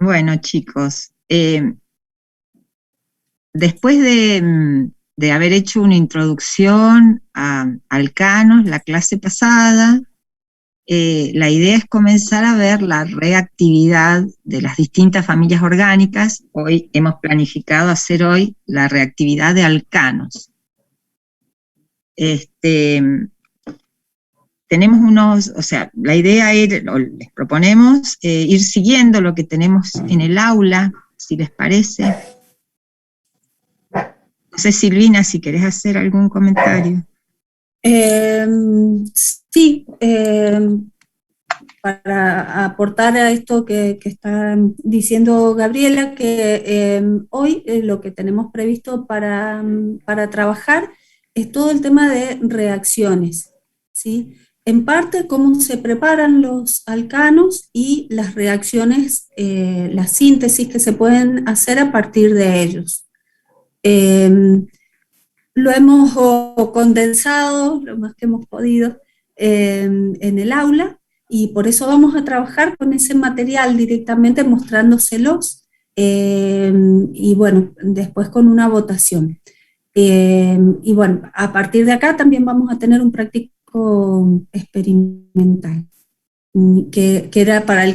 Bueno, chicos, después de haber hecho una introducción a alcanos la clase pasada, la idea es comenzar a ver la reactividad de las distintas familias orgánicas. Hoy hemos planificado hacer hoy la reactividad de alcanos. Tenemos la idea es, o les proponemos, ir siguiendo lo que tenemos en el aula, si les parece. No sé, Silvina, si querés hacer algún comentario. Sí, para aportar a esto que está diciendo Gabriela, que hoy lo que tenemos previsto para trabajar es todo el tema de reacciones, ¿sí? En parte, cómo se preparan los alcanos y las reacciones, la síntesis que se pueden hacer a partir de ellos. Lo hemos condensado lo más que hemos podido en el aula y por eso vamos a trabajar con ese material directamente mostrándoselos y bueno, después con una votación. Y bueno, a partir de acá también vamos a tener un práctico experimental que era para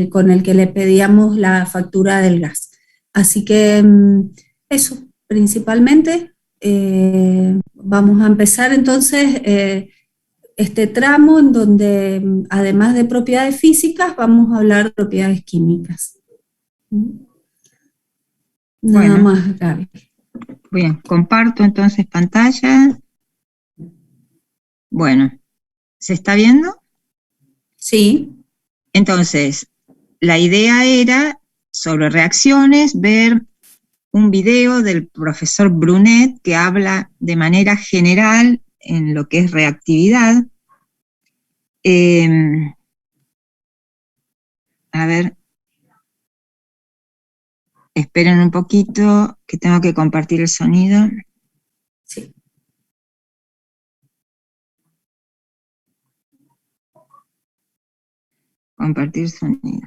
con el que le pedíamos la factura del gas. Así que eso, principalmente. Vamos a empezar entonces este tramo en donde, además de propiedades físicas, vamos a hablar de propiedades químicas. Nada más, Gaby. Bien, comparto entonces pantalla. Bueno, ¿se está viendo? Sí. Entonces, la idea era, sobre reacciones, ver un video del profesor Brunet que habla de manera general en lo que es reactividad. A ver, esperen un poquito que tengo que compartir el sonido. Sí. Compartir sonido.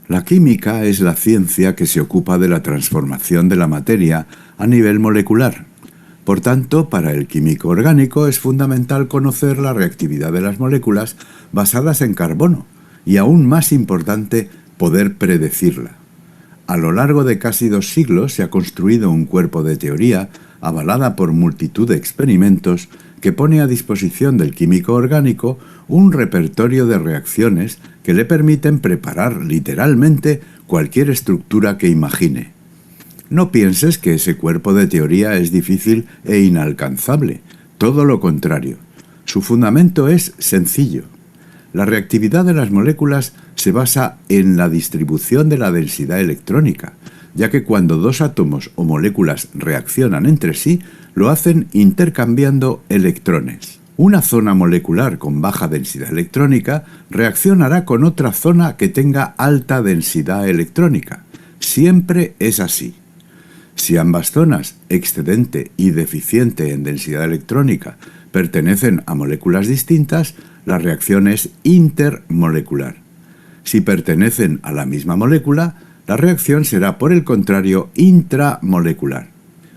La química es la ciencia que se ocupa de la transformación de la materia a nivel molecular. Por tanto, para el químico orgánico es fundamental conocer la reactividad de las moléculas basadas en carbono y, aún más importante, poder predecirla. A lo largo de casi 2 siglos se ha construido un cuerpo de teoría avalada por multitud de experimentos que pone a disposición del químico orgánico un repertorio de reacciones que le permiten preparar literalmente cualquier estructura que imagine. No pienses que ese cuerpo de teoría es difícil e inalcanzable, todo lo contrario. Su fundamento es sencillo. La reactividad de las moléculas se basa en la distribución de la densidad electrónica, ya que cuando 2 átomos o moléculas reaccionan entre sí, lo hacen intercambiando electrones. Una zona molecular con baja densidad electrónica reaccionará con otra zona que tenga alta densidad electrónica. Siempre es así. Si ambas zonas, excedente y deficiente en densidad electrónica, pertenecen a moléculas distintas, la reacción es intermolecular. Si pertenecen a la misma molécula, la reacción será, por el contrario, intramolecular.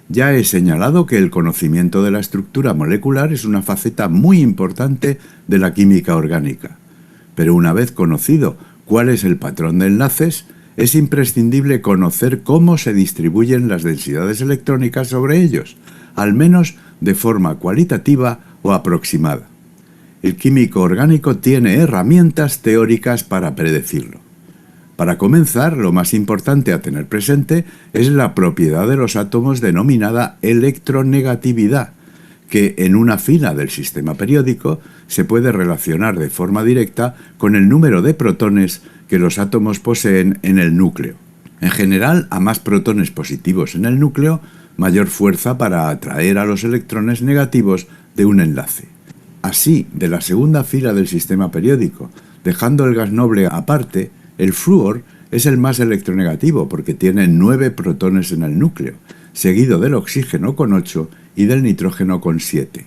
Ya he señalado que el conocimiento de la estructura molecular es una faceta muy importante de la química orgánica. Pero una vez conocido cuál es el patrón de enlaces, es imprescindible conocer cómo se distribuyen las densidades electrónicas sobre ellos, al menos de forma cualitativa o aproximada. El químico orgánico tiene herramientas teóricas para predecirlo. Para comenzar, lo más importante a tener presente es la propiedad de los átomos denominada electronegatividad, que en una fila del sistema periódico se puede relacionar de forma directa con el número de protones que los átomos poseen en el núcleo. En general, a más protones positivos en el núcleo, mayor fuerza para atraer a los electrones negativos de un enlace. Así, de la segunda fila del sistema periódico, dejando el gas noble aparte, el flúor Es el más electronegativo porque tiene 9 protones en el núcleo, seguido del oxígeno con 8 y del nitrógeno con 7.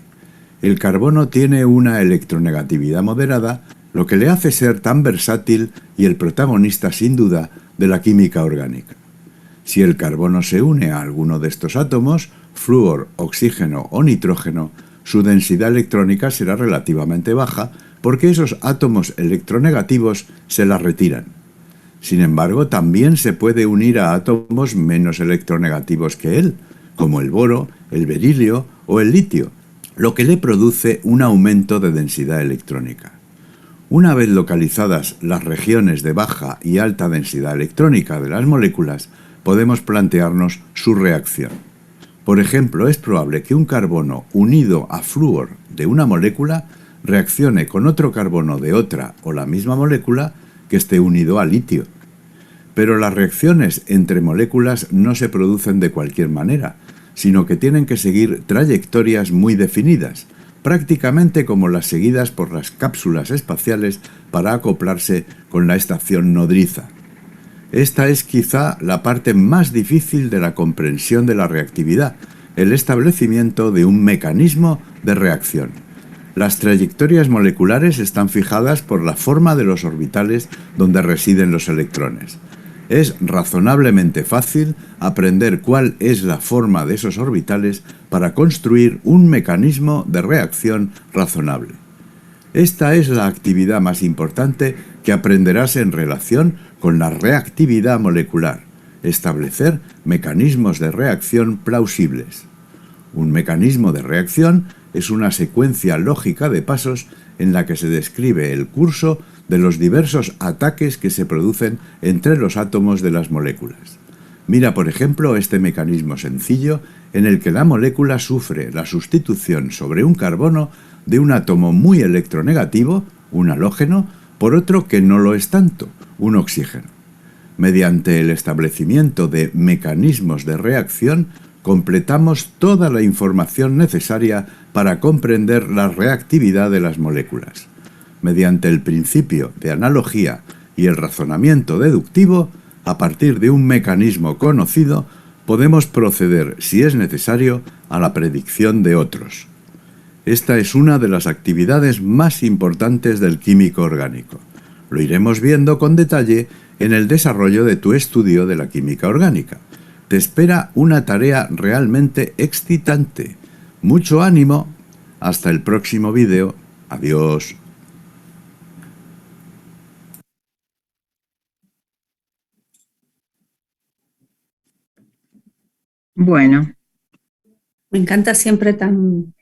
El carbono tiene una electronegatividad moderada, lo que le hace ser tan versátil y el protagonista sin duda de la química orgánica. Si el carbono se une a alguno de estos átomos, flúor, oxígeno o nitrógeno, su densidad electrónica será relativamente baja porque esos átomos electronegativos se la retiran. Sin embargo, también se puede unir a átomos menos electronegativos que él, como el boro, el berilio o el litio, lo que le produce un aumento de densidad electrónica. Una vez localizadas las regiones de baja y alta densidad electrónica de las moléculas, podemos plantearnos su reacción. Por ejemplo, es probable que un carbono unido a flúor de una molécula reaccione con otro carbono de otra o la misma molécula que esté unido a litio. Pero las reacciones entre moléculas no se producen de cualquier manera, sino que tienen que seguir trayectorias muy definidas, prácticamente como las seguidas por las cápsulas espaciales para acoplarse con la estación nodriza. Esta es quizá la parte más difícil de la comprensión de la reactividad, el establecimiento de un mecanismo de reacción. Las trayectorias moleculares están fijadas por la forma de los orbitales donde residen los electrones. Es razonablemente fácil aprender cuál es la forma de esos orbitales para construir un mecanismo de reacción razonable. Esta es la actividad más importante que aprenderás en relación con la reactividad molecular, establecer mecanismos de reacción plausibles. Un mecanismo de reacción es una secuencia lógica de pasos en la que se describe el curso de los diversos ataques que se producen entre los átomos de las moléculas. Mira, por ejemplo, este mecanismo sencillo en el que la molécula sufre la sustitución sobre un carbono de un átomo muy electronegativo, un halógeno, por otro que no lo es tanto, un oxígeno. Mediante el establecimiento de mecanismos de reacción, completamos toda la información necesaria para comprender la reactividad de las moléculas. Mediante el principio de analogía y el razonamiento deductivo, a partir de un mecanismo conocido, podemos proceder, si es necesario, a la predicción de otros. Esta es una de las actividades más importantes del químico orgánico. Lo iremos viendo con detalle en el desarrollo de tu estudio de la química orgánica. Te espera una tarea realmente excitante. Mucho ánimo. Hasta el próximo vídeo. Adiós. Bueno, Me encanta siempre tan...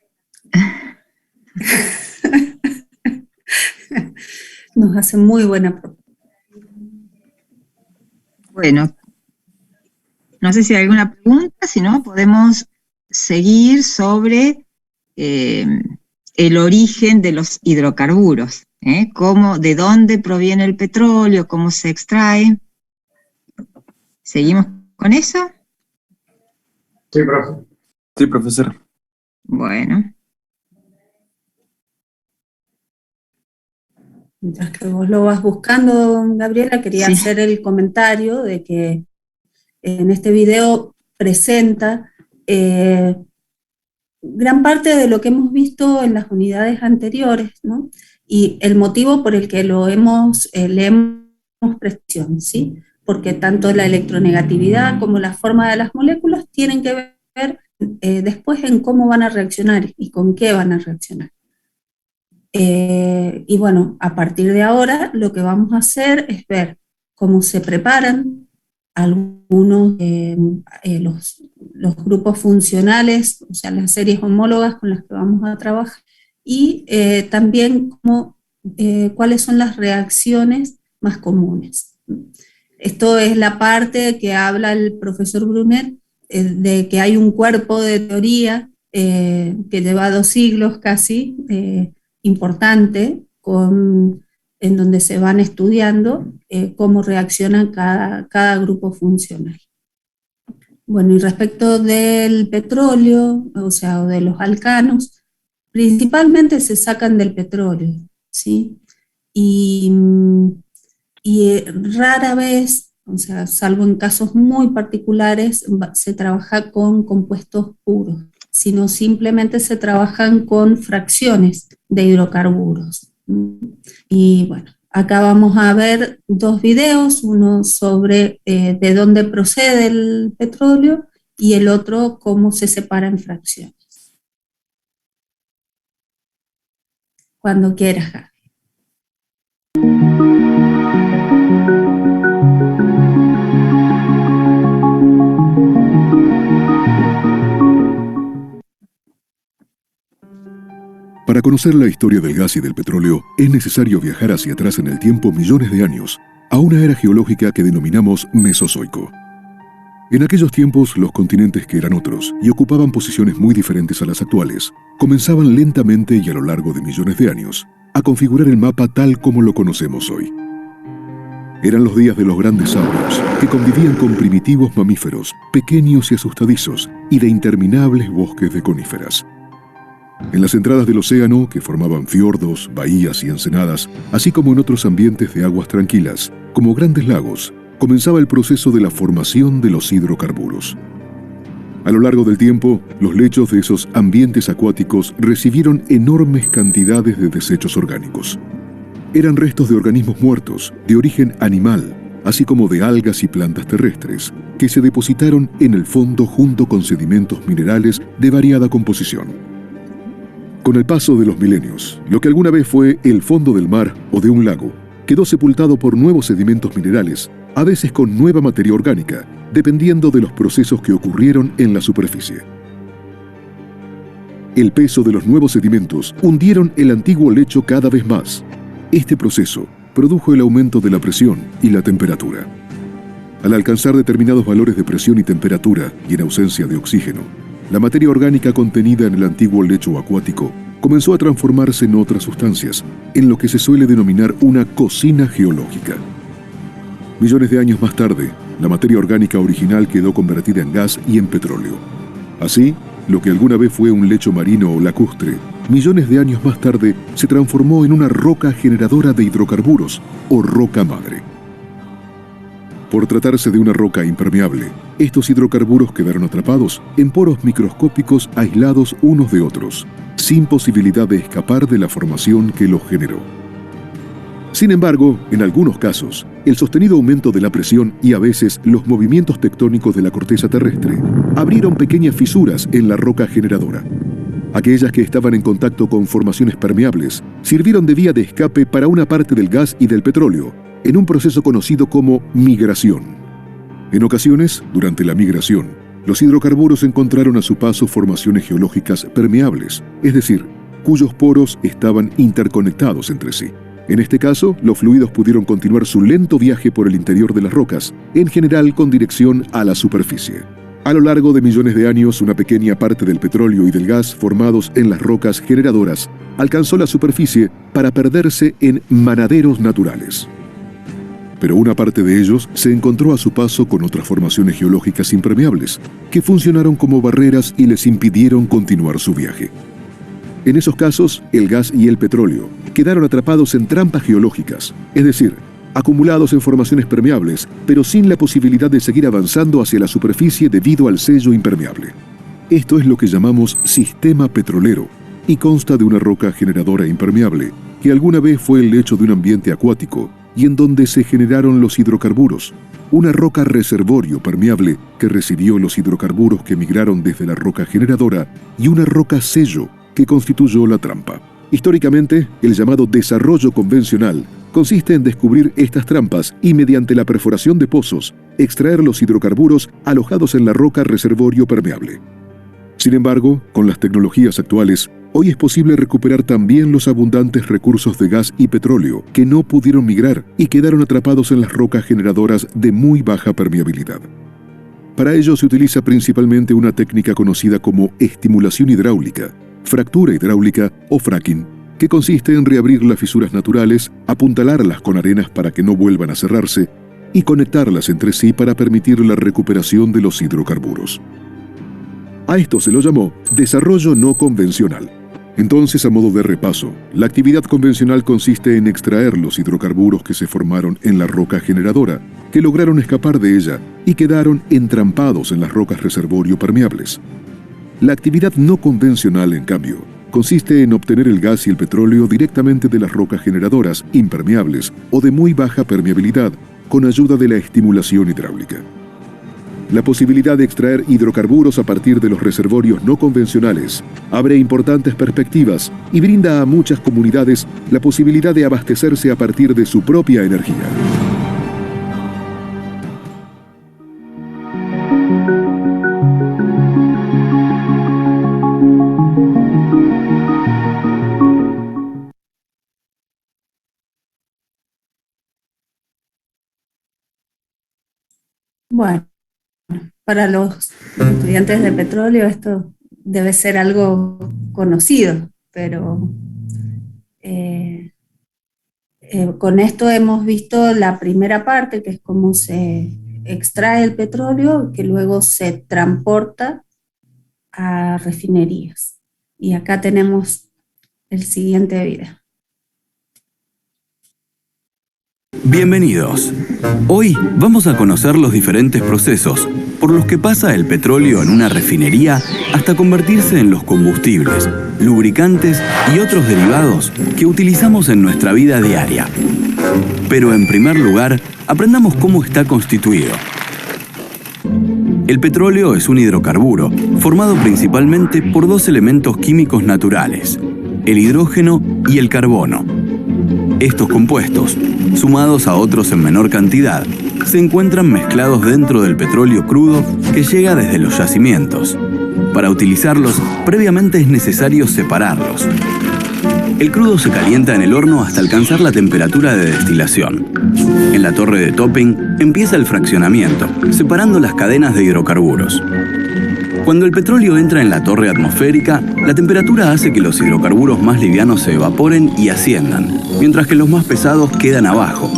Nos hace muy buena propuesta. bueno, no sé si hay alguna pregunta, si no, podemos seguir sobre el origen de los hidrocarburos, de dónde proviene el petróleo, cómo se extrae. ¿Seguimos con eso? Sí, profe. Sí, profesor. Bueno. Mientras que vos lo vas buscando, Gabriela, quería hacer el comentario de que en este video presenta gran parte de lo que hemos visto en las unidades anteriores, ¿no? Y el motivo por el que le hemos prestado atención, ¿sí? Porque tanto la electronegatividad como la forma de las moléculas tienen que ver después en cómo van a reaccionar y con qué van a reaccionar. Y bueno, a partir de ahora lo que vamos a hacer es ver cómo se preparan algunos los grupos funcionales, o sea, las series homólogas con las que vamos a trabajar, y también cuáles son las reacciones más comunes. Esto es la parte que habla el profesor Brunet, de que hay un cuerpo de teoría que lleva 2 siglos casi, importante, en donde se van estudiando cómo reacciona cada grupo funcional. Bueno, y respecto del petróleo, o sea, o de los alcanos, principalmente se sacan del petróleo, ¿sí? Y rara vez O sea, salvo en casos muy particulares, se trabaja con compuestos puros, sino simplemente se trabajan con fracciones de hidrocarburos. Y bueno, acá vamos a ver dos videos, uno sobre de dónde procede el petróleo y el otro cómo se separa en fracciones. Cuando quieras, Gaby. Para conocer la historia del gas y del petróleo, es necesario viajar hacia atrás en el tiempo millones de años, a una era geológica que denominamos Mesozoico. En aquellos tiempos, los continentes, que eran otros y ocupaban posiciones muy diferentes a las actuales, comenzaban lentamente y a lo largo de millones de años a configurar el mapa tal como lo conocemos hoy. Eran los días de los grandes saurios, que convivían con primitivos mamíferos, pequeños y asustadizos, y de interminables bosques de coníferas. En las entradas del océano, que formaban fiordos, bahías y ensenadas, así como en otros ambientes de aguas tranquilas, como grandes lagos, comenzaba el proceso de la formación de los hidrocarburos. A lo largo del tiempo, los lechos de esos ambientes acuáticos recibieron enormes cantidades de desechos orgánicos. Eran restos de organismos muertos, de origen animal, así como de algas y plantas terrestres, que se depositaron en el fondo junto con sedimentos minerales de variada composición. Con el paso de los milenios, lo que alguna vez fue el fondo del mar o de un lago, quedó sepultado por nuevos sedimentos minerales, a veces con nueva materia orgánica, dependiendo de los procesos que ocurrieron en la superficie. El peso de los nuevos sedimentos hundieron el antiguo lecho cada vez más. Este proceso produjo el aumento de la presión y la temperatura. Al alcanzar determinados valores de presión y temperatura, y en ausencia de oxígeno, la materia orgánica contenida en el antiguo lecho acuático comenzó a transformarse en otras sustancias, en lo que se suele denominar una cocina geológica. Millones de años más tarde, la materia orgánica original quedó convertida en gas y en petróleo. Así, lo que alguna vez fue un lecho marino o lacustre, millones de años más tarde se transformó en una roca generadora de hidrocarburos, o roca madre. Por tratarse de una roca impermeable, estos hidrocarburos quedaron atrapados en poros microscópicos aislados unos de otros, sin posibilidad de escapar de la formación que los generó. Sin embargo, en algunos casos, el sostenido aumento de la presión y a veces los movimientos tectónicos de la corteza terrestre abrieron pequeñas fisuras en la roca generadora. Aquellas que estaban en contacto con formaciones permeables sirvieron de vía de escape para una parte del gas y del petróleo, en un proceso conocido como migración. En ocasiones, durante la migración, los hidrocarburos encontraron a su paso formaciones geológicas permeables, es decir, cuyos poros estaban interconectados entre sí. En este caso, los fluidos pudieron continuar su lento viaje por el interior de las rocas, en general con dirección a la superficie. A lo largo de millones de años, una pequeña parte del petróleo y del gas formados en las rocas generadoras alcanzó la superficie para perderse en manaderos naturales. Pero una parte de ellos se encontró a su paso con otras formaciones geológicas impermeables, que funcionaron como barreras y les impidieron continuar su viaje. En esos casos, el gas y el petróleo quedaron atrapados en trampas geológicas, es decir, acumulados en formaciones permeables, pero sin la posibilidad de seguir avanzando hacia la superficie debido al sello impermeable. Esto es lo que llamamos sistema petrolero, y consta de una roca generadora impermeable, que alguna vez fue el lecho de un ambiente acuático, y en donde se generaron los hidrocarburos, una roca reservorio permeable que recibió los hidrocarburos que migraron desde la roca generadora, y una roca sello que constituyó la trampa. Históricamente, el llamado desarrollo convencional consiste en descubrir estas trampas y, mediante la perforación de pozos, extraer los hidrocarburos alojados en la roca reservorio permeable. Sin embargo, con las tecnologías actuales, hoy es posible recuperar también los abundantes recursos de gas y petróleo que no pudieron migrar y quedaron atrapados en las rocas generadoras de muy baja permeabilidad. Para ello se utiliza principalmente una técnica conocida como estimulación hidráulica, fractura hidráulica o fracking, que consiste en reabrir las fisuras naturales, apuntalarlas con arenas para que no vuelvan a cerrarse y conectarlas entre sí para permitir la recuperación de los hidrocarburos. A esto se lo llamó desarrollo no convencional. Entonces, a modo de repaso, la actividad convencional consiste en extraer los hidrocarburos que se formaron en la roca generadora, que lograron escapar de ella y quedaron entrampados en las rocas reservorio permeables. La actividad no convencional, en cambio, consiste en obtener el gas y el petróleo directamente de las rocas generadoras, impermeables o de muy baja permeabilidad, con ayuda de la estimulación hidráulica. La posibilidad de extraer hidrocarburos a partir de los reservorios no convencionales abre importantes perspectivas y brinda a muchas comunidades la posibilidad de abastecerse a partir de su propia energía. Bueno, para los estudiantes de petróleo esto debe ser algo conocido, pero con esto hemos visto la primera parte, que es cómo se extrae el petróleo, que luego se transporta a refinerías. Y acá tenemos el siguiente video. Bienvenidos. Hoy vamos a conocer los diferentes procesos por los que pasa el petróleo en una refinería hasta convertirse en los combustibles, lubricantes y otros derivados que utilizamos en nuestra vida diaria. Pero en primer lugar, aprendamos cómo está constituido. El petróleo es un hidrocarburo formado principalmente por dos elementos químicos naturales, el hidrógeno y el carbono. Estos compuestos, sumados a otros en menor cantidad, se encuentran mezclados dentro del petróleo crudo que llega desde los yacimientos. Para utilizarlos, previamente es necesario separarlos. El crudo se calienta en el horno hasta alcanzar la temperatura de destilación. En la torre de topping empieza el fraccionamiento, separando las cadenas de hidrocarburos. Cuando el petróleo entra en la torre atmosférica, la temperatura hace que los hidrocarburos más livianos se evaporen y asciendan, mientras que los más pesados quedan abajo.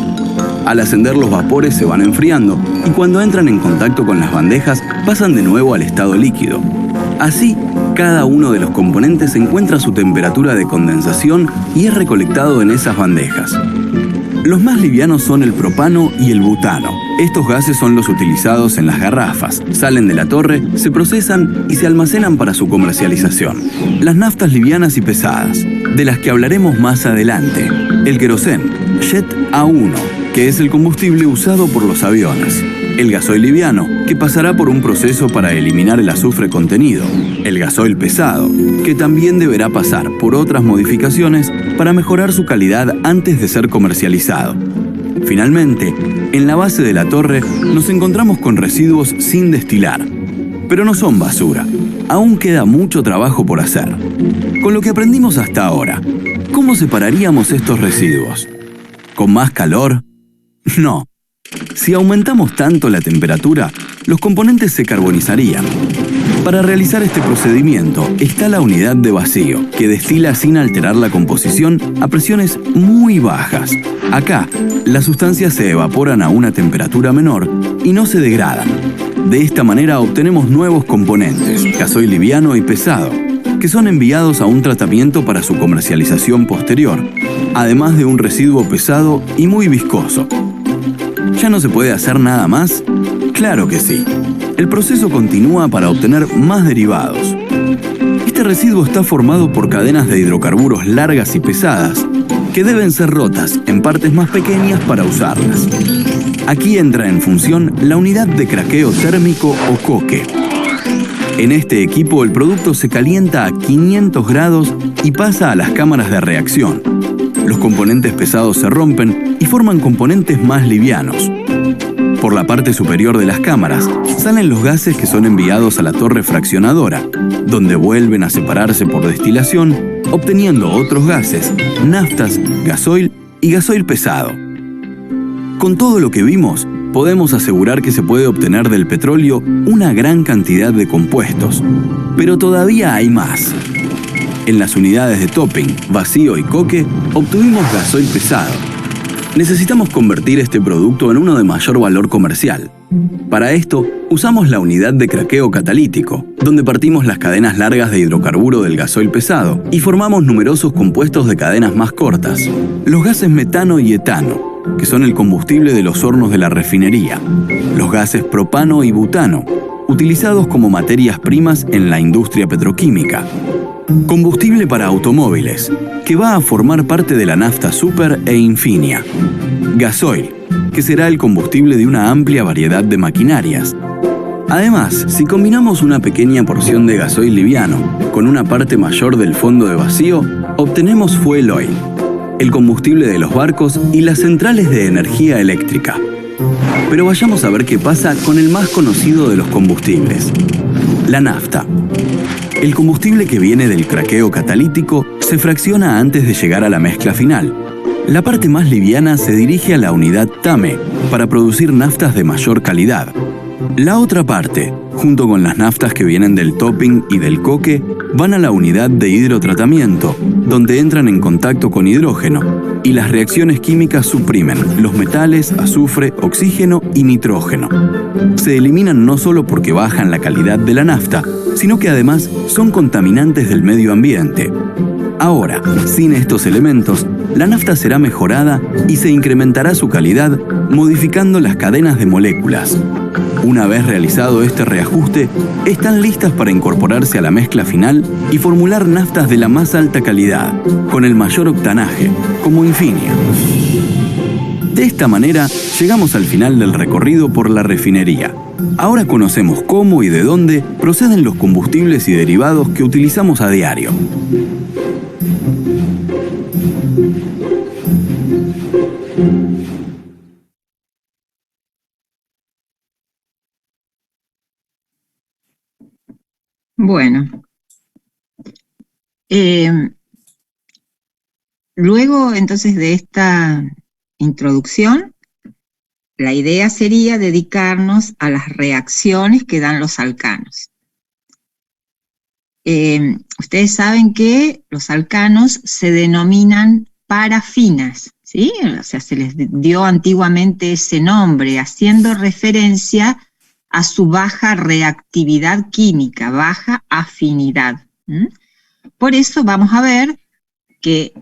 Al ascender, los vapores se van enfriando y cuando entran en contacto con las bandejas pasan de nuevo al estado líquido. Así, cada uno de los componentes encuentra su temperatura de condensación y es recolectado en esas bandejas. Los más livianos son el propano y el butano. Estos gases son los utilizados en las garrafas, salen de la torre, se procesan y se almacenan para su comercialización. Las naftas livianas y pesadas, de las que hablaremos más adelante. El querosén, Jet A1, que es el combustible usado por los aviones. El gasoil liviano, que pasará por un proceso para eliminar el azufre contenido. El gasoil pesado, que también deberá pasar por otras modificaciones para mejorar su calidad antes de ser comercializado. Finalmente, en la base de la torre nos encontramos con residuos sin destilar. Pero no son basura. Aún queda mucho trabajo por hacer. Con lo que aprendimos hasta ahora, ¿cómo separaríamos estos residuos? ¿Con más calor? No. Si aumentamos tanto la temperatura, los componentes se carbonizarían. Para realizar este procedimiento está la unidad de vacío, que destila sin alterar la composición a presiones muy bajas. Acá, las sustancias se evaporan a una temperatura menor y no se degradan. De esta manera obtenemos nuevos componentes, gasoil liviano y pesado, que son enviados a un tratamiento para su comercialización posterior, además de un residuo pesado y muy viscoso. ¿Ya no se puede hacer nada más? Claro que sí. El proceso continúa para obtener más derivados. Este residuo está formado por cadenas de hidrocarburos largas y pesadas que deben ser rotas en partes más pequeñas para usarlas. Aquí entra en función la unidad de craqueo térmico o coque. En este equipo el producto se calienta a 500 grados y pasa a las cámaras de reacción. Los componentes pesados se rompen y forman componentes más livianos. Por la parte superior de las cámaras salen los gases que son enviados a la torre fraccionadora, donde vuelven a separarse por destilación, obteniendo otros gases, naftas, gasoil y gasoil pesado. Con todo lo que vimos, podemos asegurar que se puede obtener del petróleo una gran cantidad de compuestos, pero todavía hay más. En las unidades de topping, vacío y coque, obtuvimos gasoil pesado. Necesitamos convertir este producto en uno de mayor valor comercial. Para esto, usamos la unidad de craqueo catalítico, donde partimos las cadenas largas de hidrocarburo del gasoil pesado y formamos numerosos compuestos de cadenas más cortas. Los gases metano y etano, que son el combustible de los hornos de la refinería, los gases propano y butano, utilizados como materias primas en la industria petroquímica, combustible para automóviles, que va a formar parte de la nafta super e infinia, gasoil, que será el combustible de una amplia variedad de maquinarias. Además, si combinamos una pequeña porción de gasoil liviano con una parte mayor del fondo de vacío, obtenemos fuel oil, el combustible de los barcos y las centrales de energía eléctrica. Pero vayamos a ver qué pasa con el más conocido de los combustibles, la nafta. El combustible que viene del craqueo catalítico se fracciona antes de llegar a la mezcla final. La parte más liviana se dirige a la unidad TAME para producir naftas de mayor calidad. La otra parte, junto con las naftas que vienen del topping y del coque, van a la unidad de hidrotratamiento, donde entran en contacto con hidrógeno, y las reacciones químicas suprimen los metales, azufre, oxígeno y nitrógeno. Se eliminan no solo porque bajan la calidad de la nafta, sino que además son contaminantes del medio ambiente. Ahora, sin estos elementos, la nafta será mejorada y se incrementará su calidad modificando las cadenas de moléculas. Una vez realizado este reajuste, están listas para incorporarse a la mezcla final y formular naftas de la más alta calidad, con el mayor octanaje, como Infinia. De esta manera, llegamos al final del recorrido por la refinería. Ahora conocemos cómo y de dónde proceden los combustibles y derivados que utilizamos a diario. Bueno, luego entonces de esta introducción, la idea sería dedicarnos a las reacciones que dan los alcanos. Ustedes saben que los alcanos se denominan parafinas, ¿sí? O sea, se les dio antiguamente ese nombre, haciendo referencia a su baja reactividad química, baja afinidad. Por eso vamos a ver que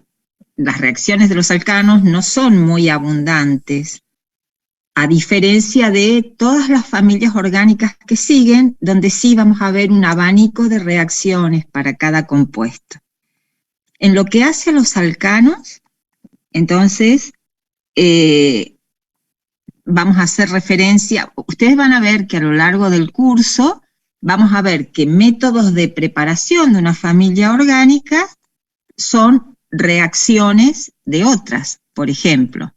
las reacciones de los alcanos no son muy abundantes, a diferencia de todas las familias orgánicas que siguen, donde sí vamos a ver un abanico de reacciones para cada compuesto. En lo que hace a los alcanos, entonces, vamos a hacer referencia, ustedes van a ver que a lo largo del curso vamos a ver que métodos de preparación de una familia orgánica son reacciones de otras. Por ejemplo,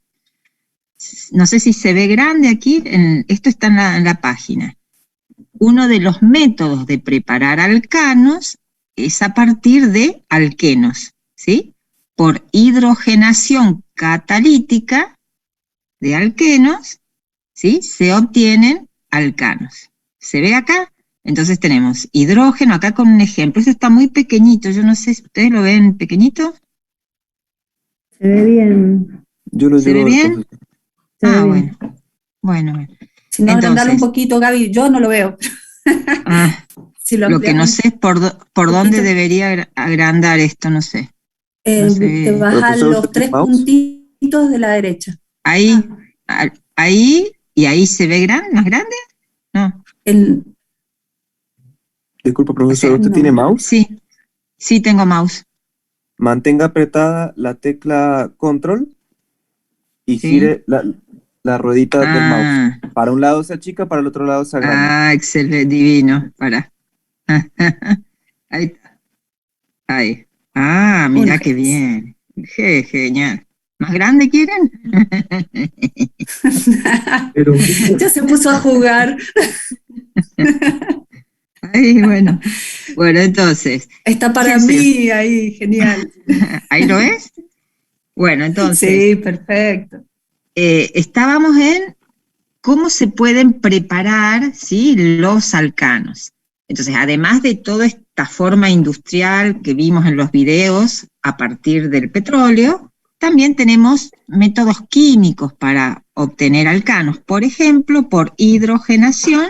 no sé si se ve grande aquí, esto está en la página. Uno de los métodos de preparar alcanos es a partir de alquenos, ¿sí? Por hidrogenación catalítica de alquenos, ¿sí? Se obtienen alcanos. ¿Se ve acá? Entonces tenemos hidrógeno, acá con un ejemplo. Eso está muy pequeñito, yo no sé si ustedes lo ven pequeñito. Se ve bien. ¿Se ve bien? Bueno. Bueno. Si no, agrandalo un poquito, Gaby, yo no lo veo. Si lo que no sé es por dónde debería agrandar esto, no sé. No sé. Te vas a los 3 puntitos de la derecha. Ahí, ahí, y ahí se ve más grande, ¿no? Disculpa, profesor, ¿usted tiene mouse? Sí, tengo mouse. Mantenga apretada la tecla control y gire la ruedita del mouse. Para un lado se achica, para el otro lado se agranda. Excelente, divino, para. Ahí está. Ahí. Mira qué bien. Genial. ¿Más grande quieren? Pero ya se puso a jugar. Bueno. Bueno, entonces. Está para mí ahí, genial. ¿Ahí lo ves? Bueno, entonces. Sí, perfecto. Estábamos en cómo se pueden preparar, ¿sí?, los alcanos. Entonces, además de toda esta forma industrial que vimos en los videos a partir del petróleo, también tenemos métodos químicos para obtener alcanos. Por ejemplo, por hidrogenación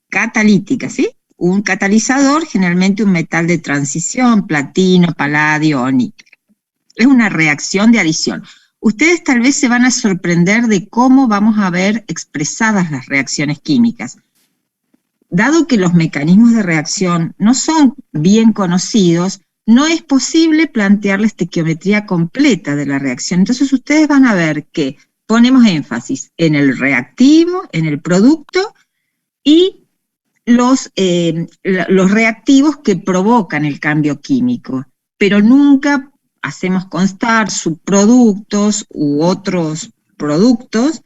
catalítica, ¿sí? Un catalizador, generalmente un metal de transición, platino, paladio o níquel. Es una reacción de adición. ustedes tal vez se van a sorprender de cómo vamos a ver expresadas las reacciones químicas. Dado que los mecanismos de reacción no son bien conocidos, no es posible plantear la estequiometría completa de la reacción. Entonces ustedes van a ver que ponemos énfasis en el reactivo, en el producto y los reactivos que provocan el cambio químico, pero nunca hacemos constar subproductos u otros productos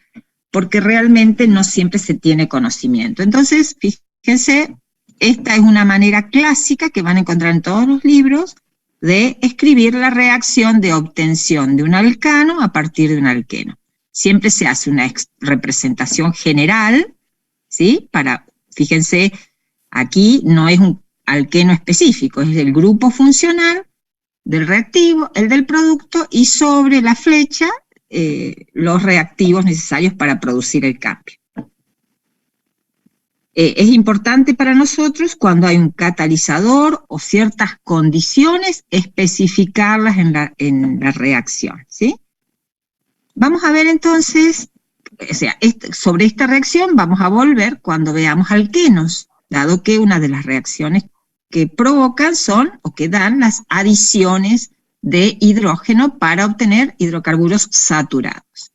porque realmente no siempre se tiene conocimiento. Entonces, fíjense, esta es una manera clásica que van a encontrar en todos los libros de escribir la reacción de obtención de un alcano a partir de un alqueno. Siempre se hace una representación general, ¿sí? Fíjense, aquí no es un alqueno específico, es el grupo funcional del reactivo, el del producto, y sobre la flecha los reactivos necesarios para producir el cambio. Es importante para nosotros, cuando hay un catalizador o ciertas condiciones, especificarlas en la reacción, ¿sí? Vamos a ver entonces, sobre esta reacción vamos a volver cuando veamos alquenos, dado que una de las reacciones que provocan son, o que dan, las adiciones de hidrógeno para obtener hidrocarburos saturados.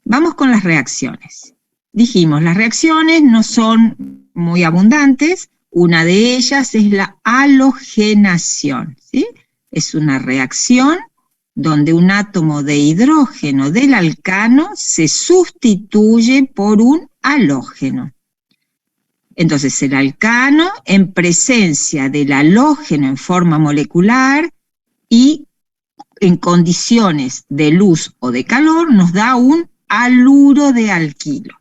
Vamos con las reacciones. Dijimos, las reacciones no son muy abundantes. Una de ellas es la halogenación, ¿sí? Es una reacción donde un átomo de hidrógeno del alcano se sustituye por un halógeno. Entonces el alcano, en presencia del halógeno en forma molecular y en condiciones de luz o de calor, nos da un haluro de alquilo.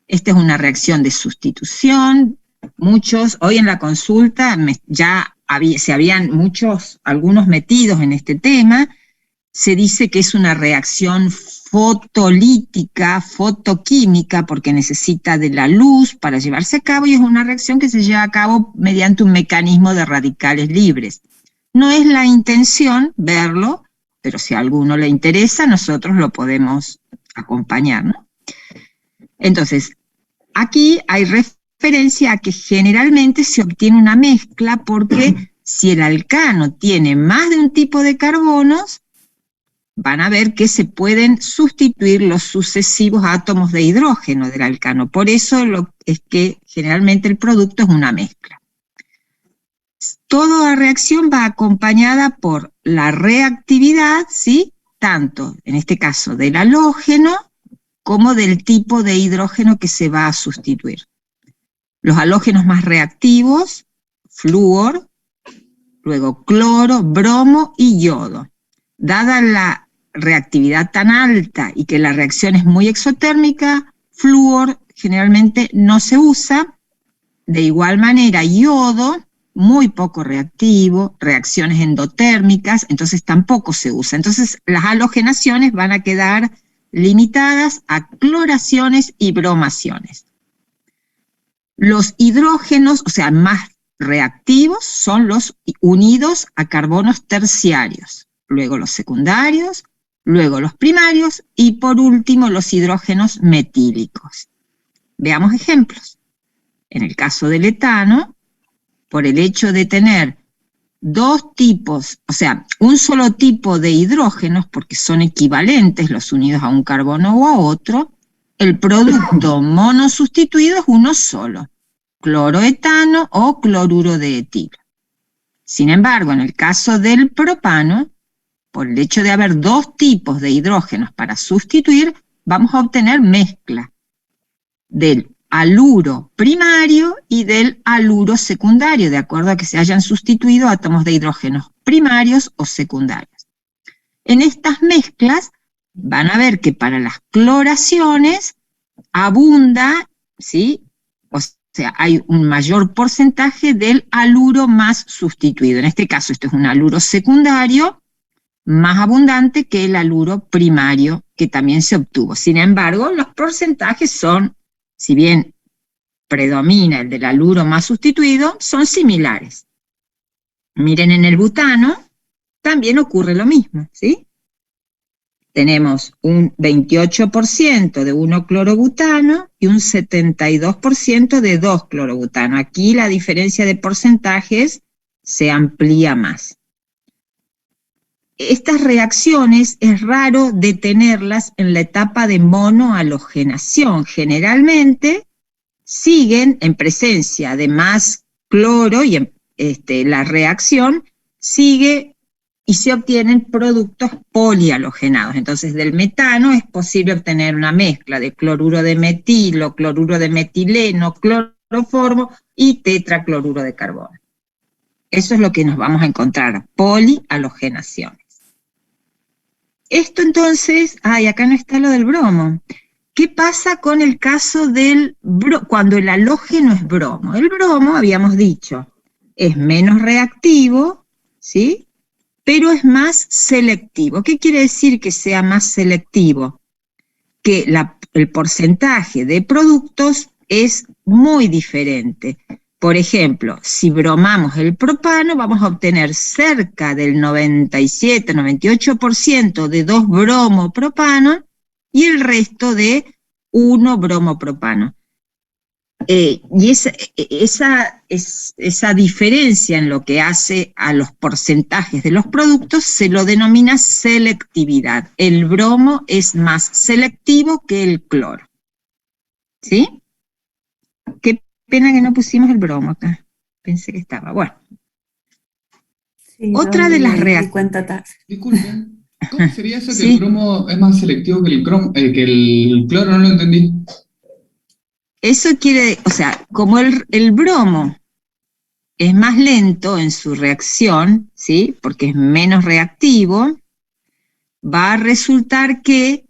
Esta es una reacción de sustitución. Muchos, hoy en la consulta, se habían algunos metidos en este tema. Se dice que es una reacción fotolítica, fotoquímica, porque necesita de la luz para llevarse a cabo, y es una reacción que se lleva a cabo mediante un mecanismo de radicales libres. No es la intención verlo, pero si a alguno le interesa, nosotros lo podemos acompañar, ¿no? Entonces, aquí hay referencia a que generalmente se obtiene una mezcla, porque si el alcano tiene más de un tipo de carbonos, van a ver que se pueden sustituir los sucesivos átomos de hidrógeno del alcano. Por eso es que generalmente el producto es una mezcla. Toda reacción va acompañada por la reactividad, ¿sí? Tanto, en este caso, del halógeno como del tipo de hidrógeno que se va a sustituir. Los halógenos más reactivos, flúor, luego cloro, bromo y yodo. Dada la reactividad tan alta y que la reacción es muy exotérmica, flúor generalmente no se usa. De igual manera, yodo, muy poco reactivo, reacciones endotérmicas, entonces tampoco se usa. Entonces las halogenaciones van a quedar limitadas a cloraciones y bromaciones. Los hidrógenos, o sea, más reactivos, son los unidos a carbonos terciarios, luego los secundarios, luego los primarios y por último los hidrógenos metílicos. Veamos ejemplos. En el caso del etano, por el hecho de tener dos tipos, o sea, un solo tipo de hidrógenos, porque son equivalentes los unidos a un carbono o a otro, el producto monosustituido es uno solo, cloroetano o cloruro de etilo. Sin embargo, en el caso del propano, por el hecho de haber dos tipos de hidrógenos para sustituir, vamos a obtener mezcla del haluro primario y del haluro secundario, de acuerdo a que se hayan sustituido átomos de hidrógenos primarios o secundarios. En estas mezclas van a ver que para las cloraciones abunda, ¿sí? O sea, hay un mayor porcentaje del haluro más sustituido. En este caso, esto es un haluro secundario más abundante que el haluro primario que también se obtuvo. Sin embargo, los porcentajes son, si bien predomina el del haluro más sustituido, son similares. Miren, en el butano también ocurre lo mismo, ¿sí? tenemos un 28% de 1-clorobutano y un 72% de 2-clorobutano. Aquí la diferencia de porcentajes se amplía más. Estas reacciones es raro detenerlas en la etapa de monohalogenación. Generalmente siguen en presencia de más cloro y la reacción sigue y se obtienen productos polihalogenados. Entonces, del metano es posible obtener una mezcla de cloruro de metilo, cloruro de metileno, cloroformo y tetracloruro de carbono. Eso es lo que nos vamos a encontrar, polihalogenaciones. Esto entonces, acá no está lo del bromo. ¿Qué pasa con el caso del cuando el halógeno es bromo? El bromo, habíamos dicho, es menos reactivo, ¿sí? Pero es más selectivo. ¿Qué quiere decir que sea más selectivo? Que el porcentaje de productos es muy diferente. Por ejemplo, si bromamos el propano, vamos a obtener cerca del 97-98% de 2-bromopropano y el resto de 1-bromopropano. Y esa diferencia en lo que hace a los porcentajes de los productos se lo denomina selectividad. El bromo es más selectivo que el cloro. ¿Sí? Qué pena que no pusimos el bromo acá. Pensé que estaba. Bueno. Sí, Otra de las reacciones. Disculpen, ¿cómo sería eso que el bromo es más selectivo que el cloro? No lo entendí. Eso quiere, o sea, como el bromo es más lento en su reacción, ¿sí? Porque es menos reactivo, va a resultar que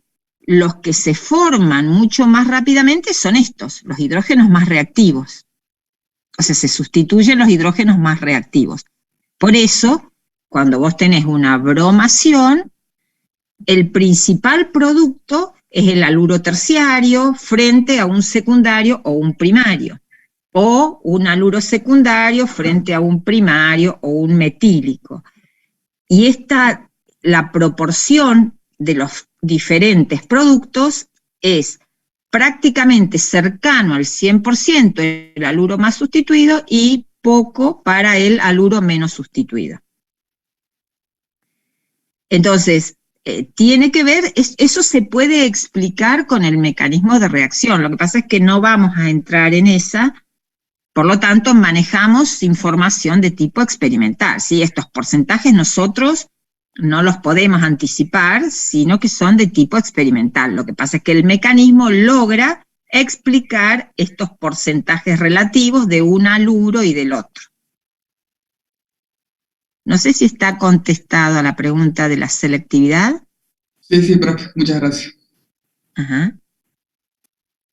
los que se forman mucho más rápidamente son estos, los hidrógenos más reactivos. O sea, se sustituyen los hidrógenos más reactivos. Por eso, cuando vos tenés una bromación, el principal producto es el haluro terciario frente a un secundario o un primario, o un haluro secundario frente a un primario o un metílico. Y la proporción de los diferentes productos es prácticamente cercano al 100% el haluro más sustituido y poco para el haluro menos sustituido. Entonces, tiene que ver, eso se puede explicar con el mecanismo de reacción. Lo que pasa es que no vamos a entrar en esa, por lo tanto manejamos información de tipo experimental, ¿sí? Estos porcentajes nosotros no los podemos anticipar, sino que son de tipo experimental. Lo que pasa es que el mecanismo logra explicar estos porcentajes relativos de un haluro y del otro. No sé si está contestado a la pregunta de la selectividad. Sí, profe, muchas gracias. Ajá.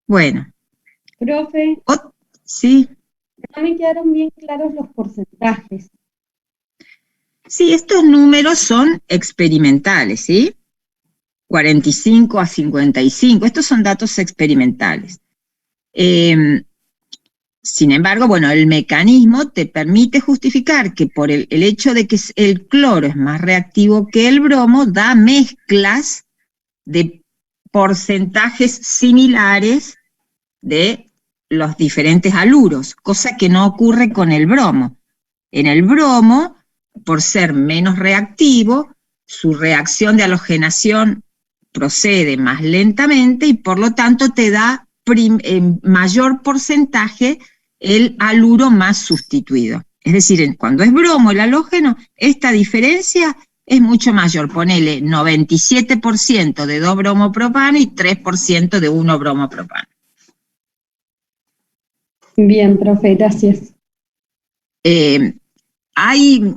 Bueno. Profe. Sí. No me quedaron bien claros los porcentajes. Sí, estos números son experimentales, ¿sí? 45-55, estos son datos experimentales. Sin embargo, bueno, el mecanismo te permite justificar que por el hecho de que el cloro es más reactivo que el bromo, da mezclas de porcentajes similares de los diferentes haluros, cosa que no ocurre con el bromo. En el bromo, por ser menos reactivo, su reacción de halogenación procede más lentamente y por lo tanto te da en mayor porcentaje el haluro más sustituido. Es decir, cuando es bromo el halógeno, esta diferencia es mucho mayor. Ponele 97% de 2-bromopropano y 3% de 1-bromopropano. Bien, profe, gracias. Hay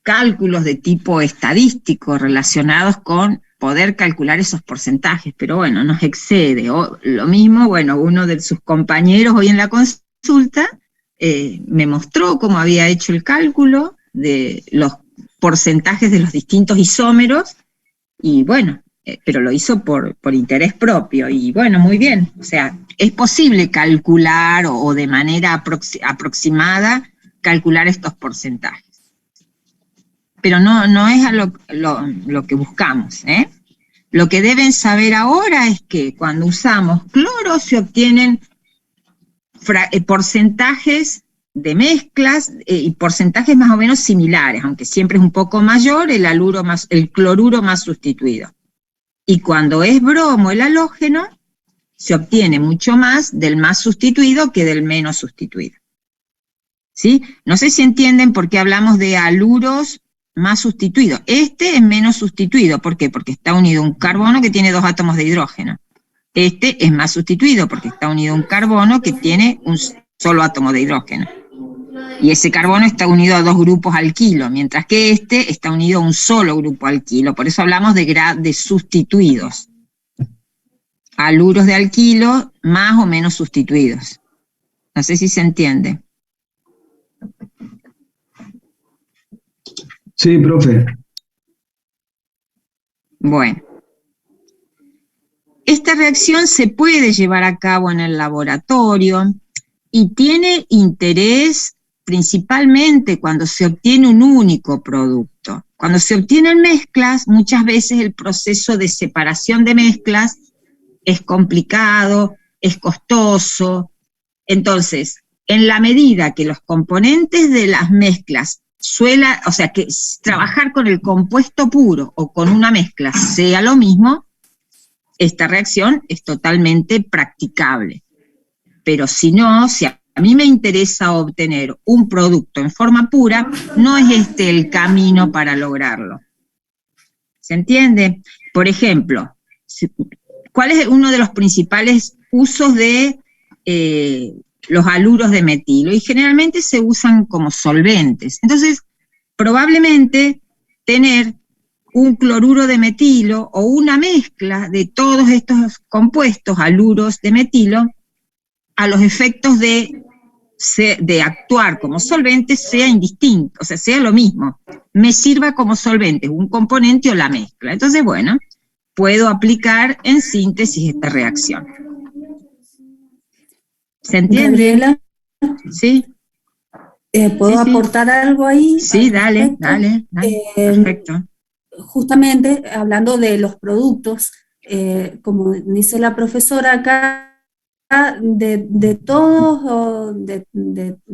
cálculos de tipo estadístico relacionados con poder calcular esos porcentajes, pero bueno, nos excede. Lo mismo, bueno, uno de sus compañeros hoy en la consulta me mostró cómo había hecho el cálculo de los porcentajes de los distintos isómeros, y bueno, pero lo hizo por interés propio, y bueno, muy bien. O sea, es posible calcular o de manera aproximada calcular estos porcentajes. Pero no es a lo que buscamos, ¿eh? Lo que deben saber ahora es que cuando usamos cloro se obtienen porcentajes de mezclas y porcentajes más o menos similares, aunque siempre es un poco mayor el cloruro más sustituido. Y cuando es bromo el halógeno, se obtiene mucho más del más sustituido que del menos sustituido. ¿Sí? No sé si entienden por qué hablamos de haluros más sustituidos. Este es menos sustituido. ¿Por qué? Porque está unido a un carbono que tiene 2 átomos de hidrógeno. Este es más sustituido porque está unido a un carbono que tiene un solo átomo de hidrógeno. Y ese carbono está unido a 2 grupos alquilo, mientras que este está unido a un solo grupo alquilo. Por eso hablamos de sustituidos. Haluros de alquilo más o menos sustituidos. No sé si se entiende. Sí, profe. Bueno. Esta reacción se puede llevar a cabo en el laboratorio y tiene interés principalmente cuando se obtiene un único producto. Cuando se obtienen mezclas, muchas veces el proceso de separación de mezclas es complicado, es costoso. Entonces, en la medida que los componentes de las mezclas o sea, que trabajar con el compuesto puro o con una mezcla sea lo mismo, esta reacción es totalmente practicable. Pero si no, si a mí me interesa obtener un producto en forma pura, no es este el camino para lograrlo. ¿Se entiende? Por ejemplo, ¿cuál es uno de los principales usos de los haluros de metilo? Y generalmente se usan como solventes. Entonces, probablemente tener un cloruro de metilo o una mezcla de todos estos compuestos, haluros de metilo, a los efectos de actuar como solvente sea indistinto, o sea, sea lo mismo. Me sirva como solvente un componente o la mezcla. Entonces, bueno, puedo aplicar en síntesis esta reacción. ¿Se entiende? Gabriela, ¿Sí? ¿puedo aportar algo ahí? Sí, dale. Perfecto. Justamente, hablando de los productos, como dice la profesora acá, de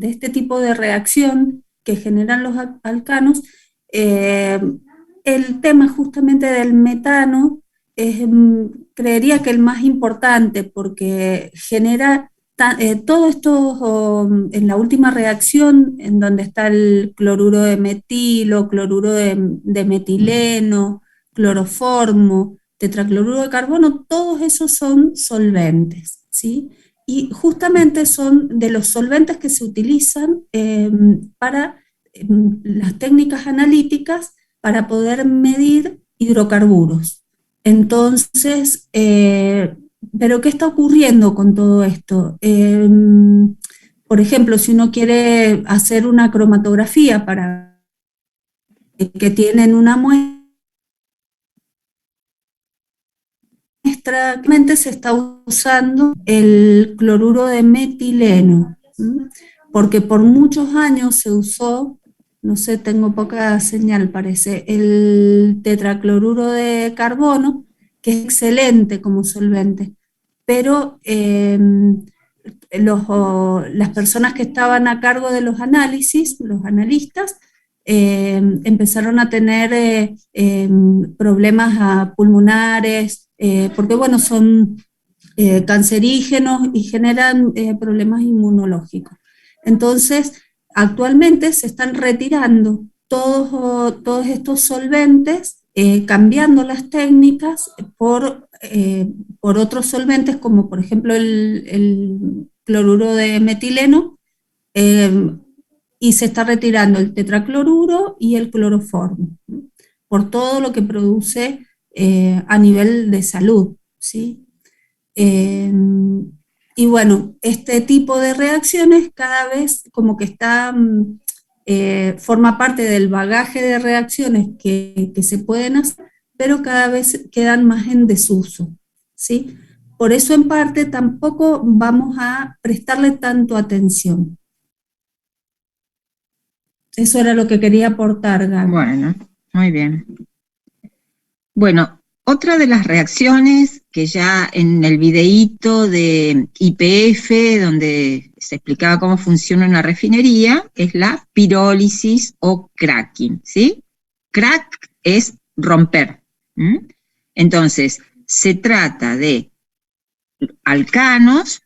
este tipo de reacción que generan los alcanos, el tema justamente del metano es, creería que el más importante, porque genera todo esto en la última reacción, en donde está el cloruro de metilo, cloruro de metileno, cloroformo, tetracloruro de carbono, todos esos son solventes, ¿sí? Y justamente son de los solventes que se utilizan para las técnicas analíticas para poder medir hidrocarburos. Entonces, pero ¿qué está ocurriendo con todo esto? Por ejemplo, si uno quiere hacer una cromatografía para que tienen una muestra, se está usando el cloruro de metileno, porque por muchos años se usó, no sé, tengo poca señal parece, el tetracloruro de carbono, que es excelente como solvente, pero las personas que estaban a cargo de los análisis, los analistas, empezaron a tener problemas pulmonares, porque bueno, son cancerígenos y generan problemas inmunológicos. Entonces, actualmente se están retirando todos estos solventes, cambiando las técnicas por otros solventes, como por ejemplo el cloruro de metileno, y se está retirando el tetracloruro y el cloroformo, por todo lo que produce a nivel de salud, ¿sí? Y bueno, este tipo de reacciones cada vez como que está, forma parte del bagaje de reacciones que se pueden hacer, pero cada vez quedan más en desuso, ¿sí? Por eso en parte tampoco vamos a prestarle tanto atención. Eso era lo que quería aportar, Gaby. Bueno, muy bien. Bueno, Otra de las reacciones que ya en el videíto de YPF, donde se explicaba cómo funciona una refinería, es la pirólisis o cracking, ¿sí? Crack es romper. Entonces, se trata de alcanos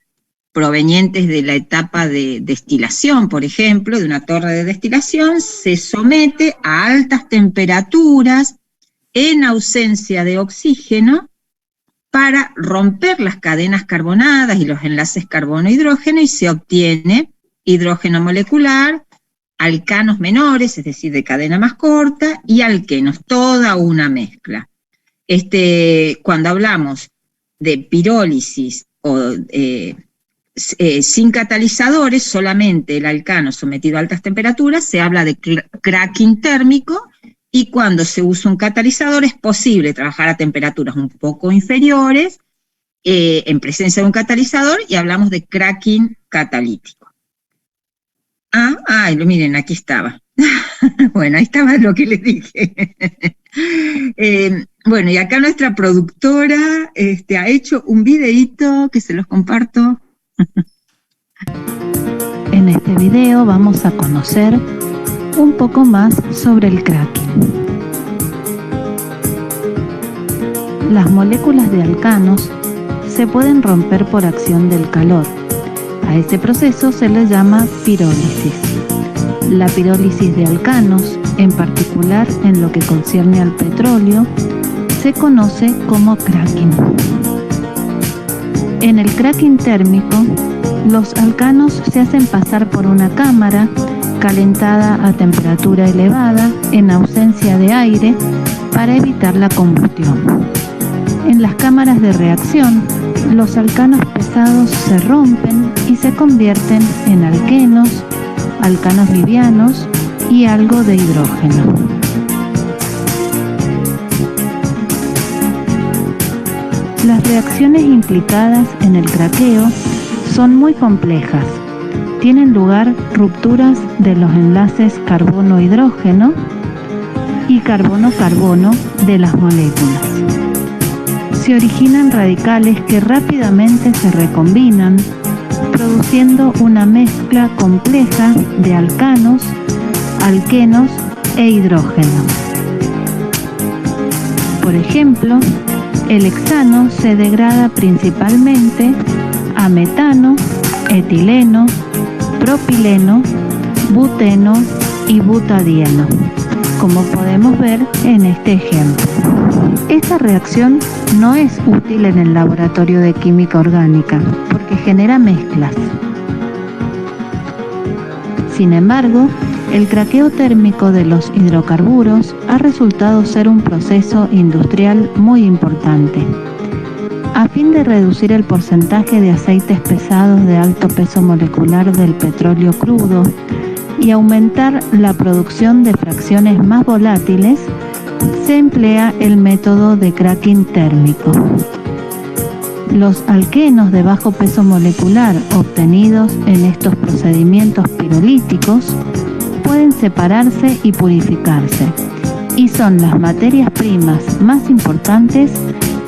provenientes de la etapa de destilación, por ejemplo, de una torre de destilación, se somete a altas temperaturas en ausencia de oxígeno para romper las cadenas carbonadas y los enlaces carbono-hidrógeno y se obtiene hidrógeno molecular, alcanos menores, es decir, de cadena más corta, y alquenos, toda una mezcla. Cuando hablamos de pirólisis o sin catalizadores, solamente el alcano sometido a altas temperaturas, se habla de cracking térmico, y cuando se usa un catalizador es posible trabajar a temperaturas un poco inferiores en presencia de un catalizador y hablamos de cracking catalítico. Miren, aquí estaba. Bueno, ahí estaba lo que les dije. Bueno, y acá nuestra productora ha hecho un videíto que se los comparto. En este video vamos a conocer un poco más sobre el cracking. Las moléculas de alcanos se pueden romper por acción del calor. A ese proceso se le llama pirólisis. La pirólisis de alcanos, en particular en lo que concierne al petróleo, se conoce como cracking. En el cracking térmico, los alcanos se hacen pasar por una cámara calentada a temperatura elevada en ausencia de aire para evitar la combustión. En las cámaras de reacción, los alcanos pesados se rompen y se convierten en alquenos, alcanos livianos y algo de hidrógeno. Las reacciones implicadas en el craqueo son muy complejas. Tienen lugar rupturas de los enlaces carbono-hidrógeno y carbono-carbono de las moléculas. Se originan radicales que rápidamente se recombinan, produciendo una mezcla compleja de alcanos, alquenos e hidrógeno. Por ejemplo, el hexano se degrada principalmente a metano, etileno, propileno, buteno y butadieno, como podemos ver en este ejemplo. Esta reacción no es útil en el laboratorio de química orgánica porque genera mezclas. Sin embargo, el craqueo térmico de los hidrocarburos ha resultado ser un proceso industrial muy importante. A fin de reducir el porcentaje de aceites pesados de alto peso molecular del petróleo crudo y aumentar la producción de fracciones más volátiles, se emplea el método de cracking térmico. Los alquenos de bajo peso molecular obtenidos en estos procedimientos pirolíticos pueden separarse y purificarse, y son las materias primas más importantes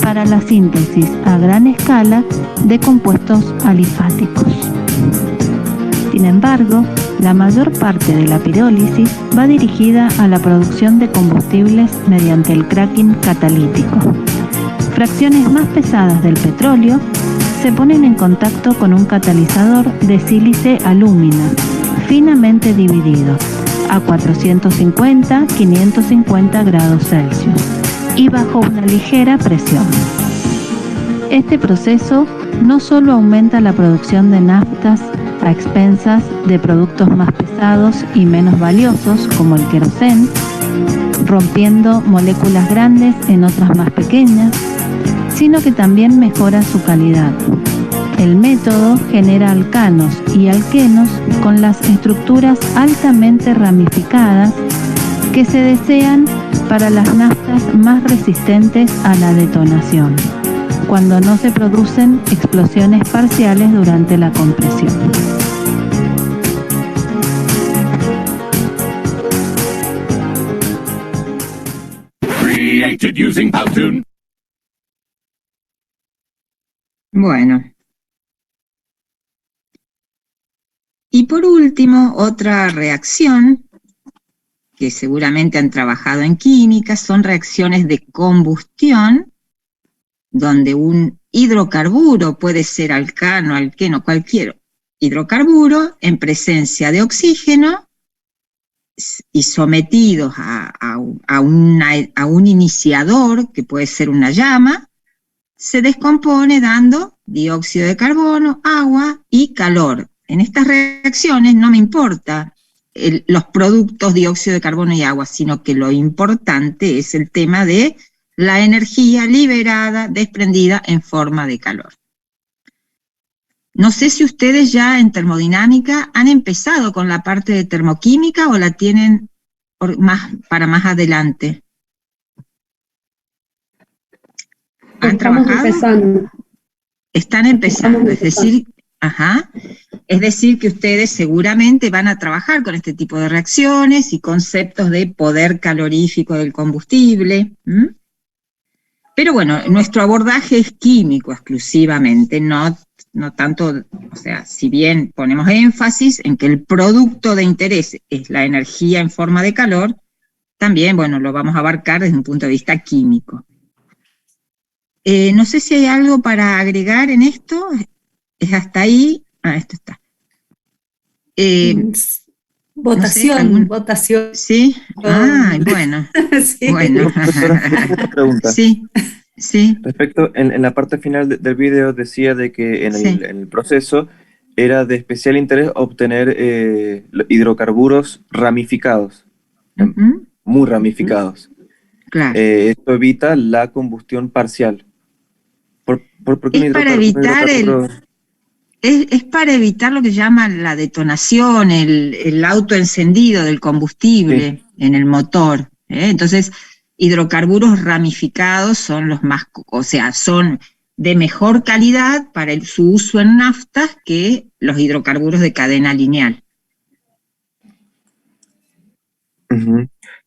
para la síntesis a gran escala de compuestos alifáticos. Sin embargo, la mayor parte de la pirólisis va dirigida a la producción de combustibles mediante el cracking catalítico. Fracciones más pesadas del petróleo se ponen en contacto con un catalizador de sílice alúmina, finamente dividido, a 450-550 grados Celsius y bajo una ligera presión. Este proceso no solo aumenta la producción de naftas a expensas de productos más pesados y menos valiosos como el queroseno, rompiendo moléculas grandes en otras más pequeñas, sino que también mejora su calidad. El método genera alcanos y alquenos con las estructuras altamente ramificadas que se desean para las naftas más resistentes a la detonación, cuando no se producen explosiones parciales durante la compresión. Created using Powtoon. Bueno. Y por último, otra reacción que seguramente han trabajado en química son reacciones de combustión, donde un hidrocarburo puede ser alcano, alqueno, cualquier hidrocarburo en presencia de oxígeno y sometidos a un iniciador, que puede ser una llama, se descompone dando dióxido de carbono, agua y calor. En estas reacciones no me importa los productos dióxido de carbono y agua, sino que lo importante es el tema de la energía liberada, desprendida en forma de calor. No sé si ustedes ya en termodinámica han empezado con la parte de termoquímica o la tienen para más adelante. ¿Han trabajado? Empezando. Están empezando, es decir, es decir que ustedes seguramente van a trabajar con este tipo de reacciones y conceptos de poder calorífico del combustible. Pero bueno, nuestro abordaje es químico exclusivamente, no tanto, o sea, si bien ponemos énfasis en que el producto de interés es la energía en forma de calor, también, bueno, lo vamos a abarcar desde un punto de vista químico. No sé si hay algo para agregar en esto. ¿Es hasta ahí? Esto está. Votación, no sé, votación. ¿Sí? Bueno. Sí. Bueno. Una pregunta. Sí. Respecto, en la parte final del video decía de que en el proceso era de especial interés obtener hidrocarburos ramificados, muy ramificados. Claro. Esto evita la combustión parcial. ¿Por qué es para evitar es para evitar lo que llaman la detonación, el autoencendido del combustible en el motor. Entonces, hidrocarburos ramificados son los más, o sea, son de mejor calidad para su uso en naftas que los hidrocarburos de cadena lineal.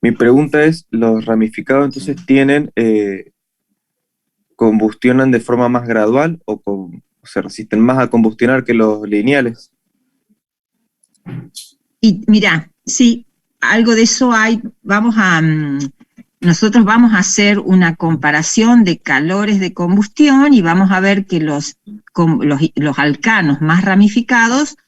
Mi pregunta es, ¿los ramificados entonces tienen, combustionan de forma más gradual o se resisten más a combustionar que los lineales? Y mira, sí, algo de eso hay. Nosotros vamos a hacer una comparación de calores de combustión y vamos a ver que los alcanos más ramificados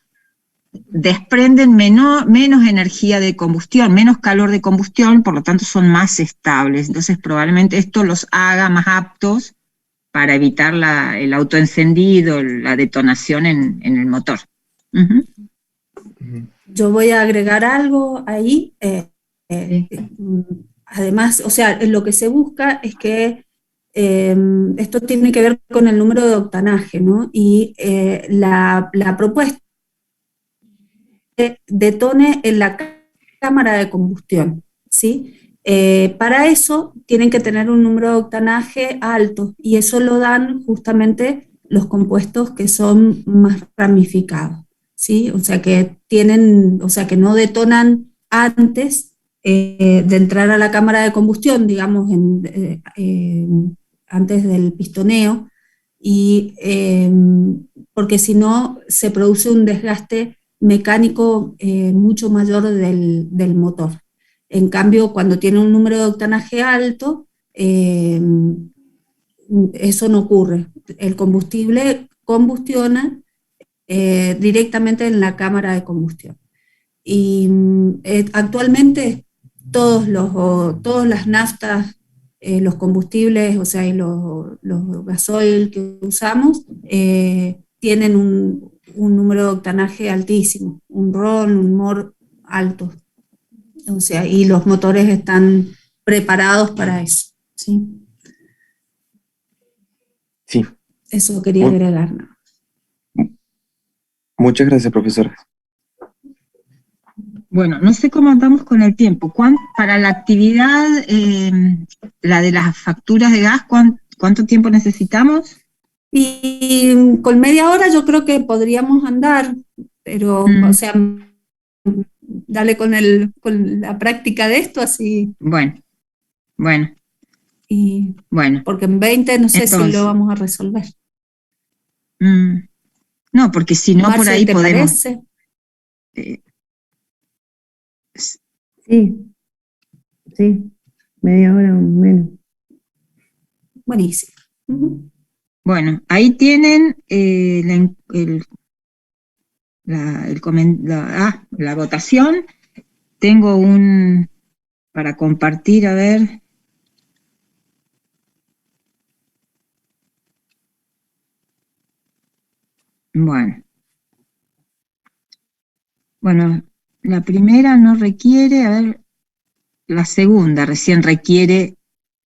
desprenden menos energía de combustión, menos calor de combustión, por lo tanto son más estables. Entonces probablemente esto los haga más aptos para evitar el autoencendido, la detonación en el motor. Yo voy a agregar algo ahí. Además, o sea, lo que se busca es que esto tiene que ver con el número de octanaje, ¿no? Y la propuesta detone en la cámara de combustión, ¿sí? Para eso tienen que tener un número de octanaje alto y eso lo dan justamente los compuestos que son más ramificados, ¿sí? O sea que no detonan antes de entrar a la cámara de combustión, digamos, antes del pistoneo, y porque si no se produce un desgaste mecánico mucho mayor del motor. En cambio, cuando tiene un número de octanaje alto, eso no ocurre. El combustible combustiona directamente en la cámara de combustión. Y actualmente todas las naftas, los combustibles, o sea, y los gasoil que usamos, tienen un número de octanaje altísimo, un RON, un MOR alto. O sea, y los motores están preparados para eso, ¿sí? Sí. Eso quería agregar, ¿no? Muchas gracias, profesora. Bueno, no sé cómo andamos con el tiempo. Para la actividad, la de las facturas de gas, ¿cuánto tiempo necesitamos? Y con media hora yo creo que podríamos andar, pero, o sea, dale con la práctica de esto, así. Bueno. Porque en 20 no sé si lo vamos a resolver. Mm, no, porque si no, por Marce, ahí ¿te podemos... parece? s- Sí, sí, media hora o menos. Buenísimo. Ujú. Bueno, ahí tienen la votación. Tengo para compartir, a ver. Bueno, la primera no requiere, a ver, la segunda recién requiere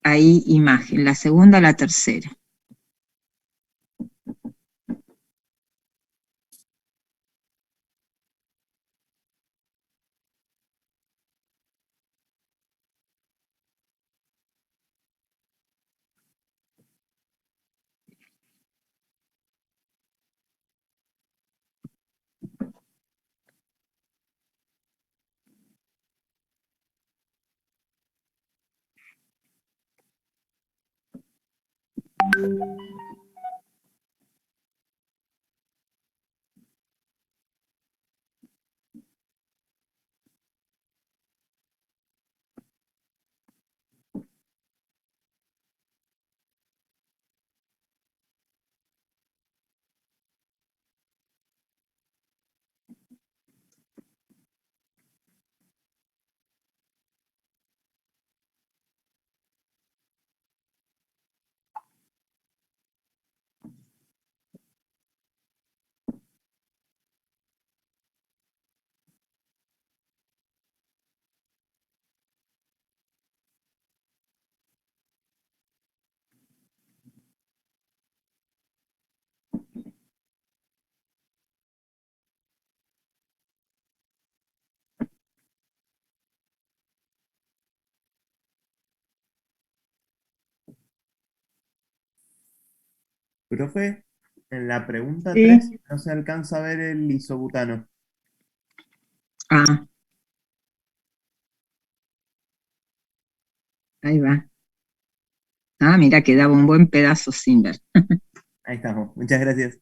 ahí imagen, la segunda, la tercera. Profe, en la pregunta Sí. 3 no se alcanza a ver el isobutano. Ah, ahí va. Ah, mira, quedaba un buen pedazo sin ver. Ahí estamos, muchas gracias.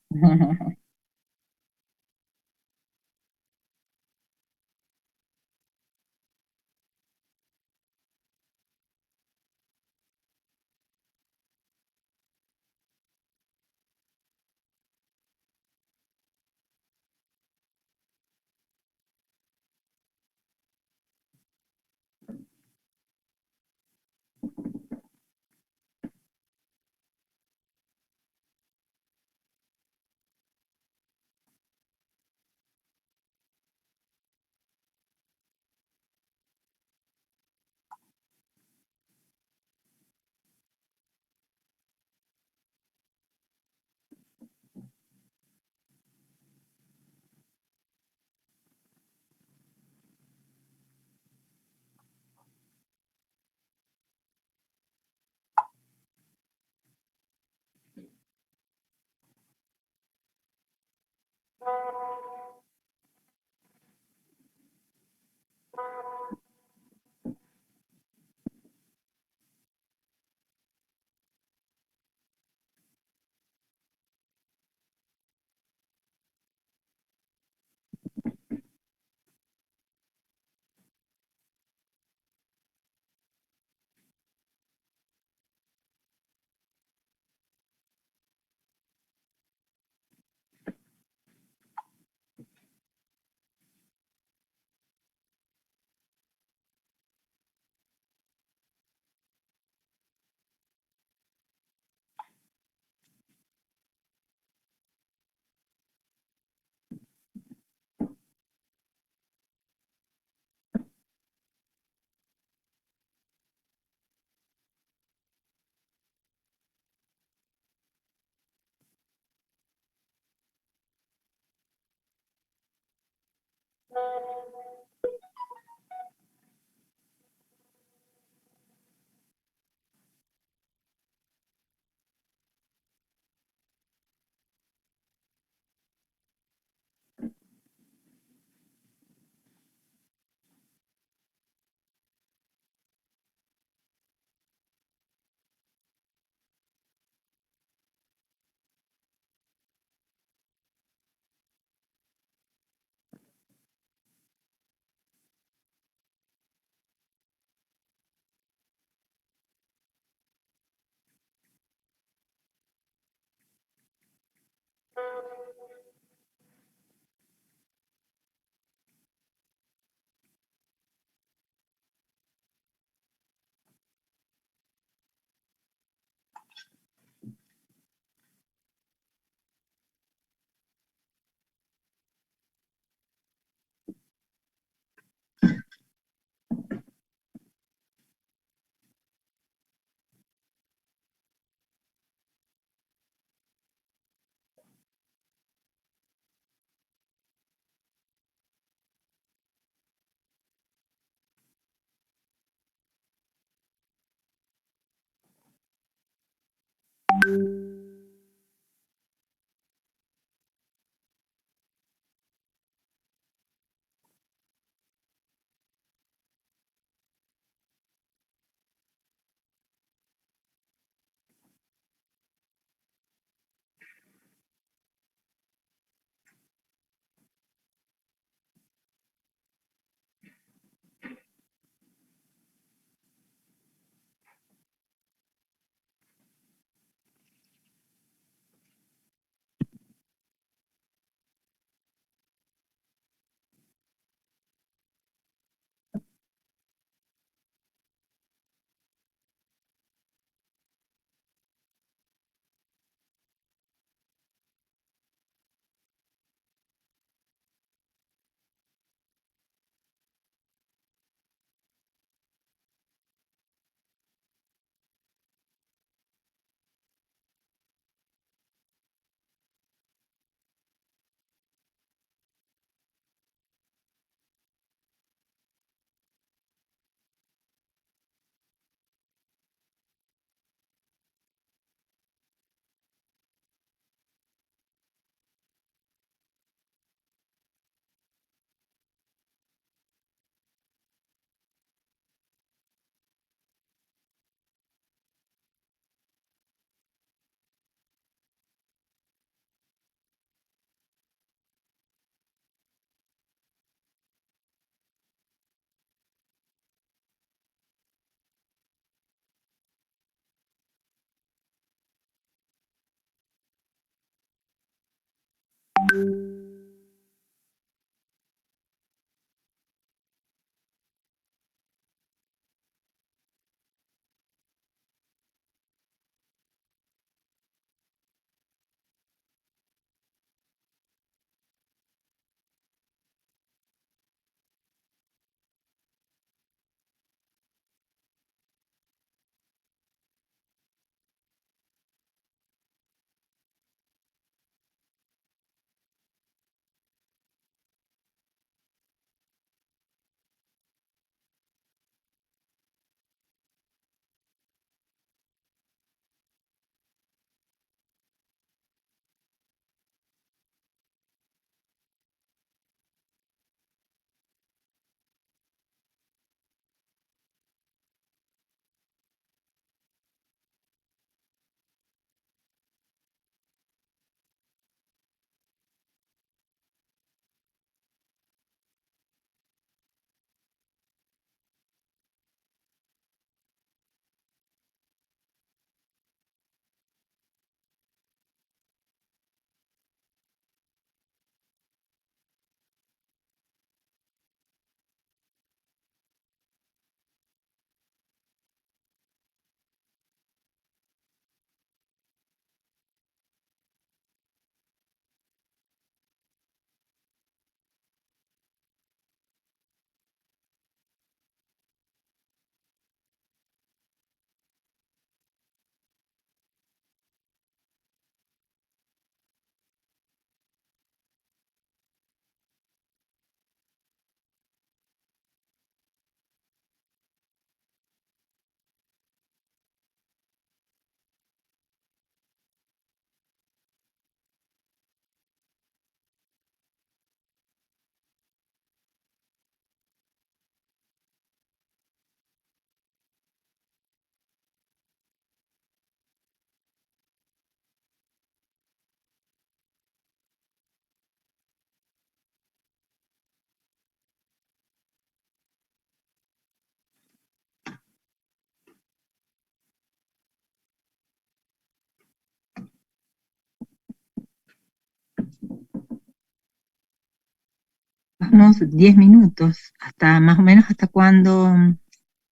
Unos 10 minutos, hasta más o menos hasta cuándo,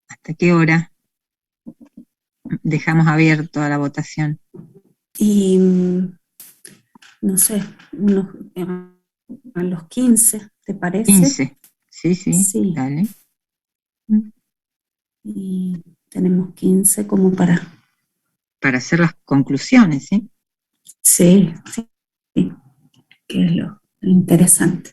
hasta qué hora dejamos abierto a la votación. Y no sé, a los 15, ¿te parece? 15, sí, Sí. dale. Y tenemos 15 como para hacer las conclusiones, ¿sí? Sí, sí, sí, que es lo interesante.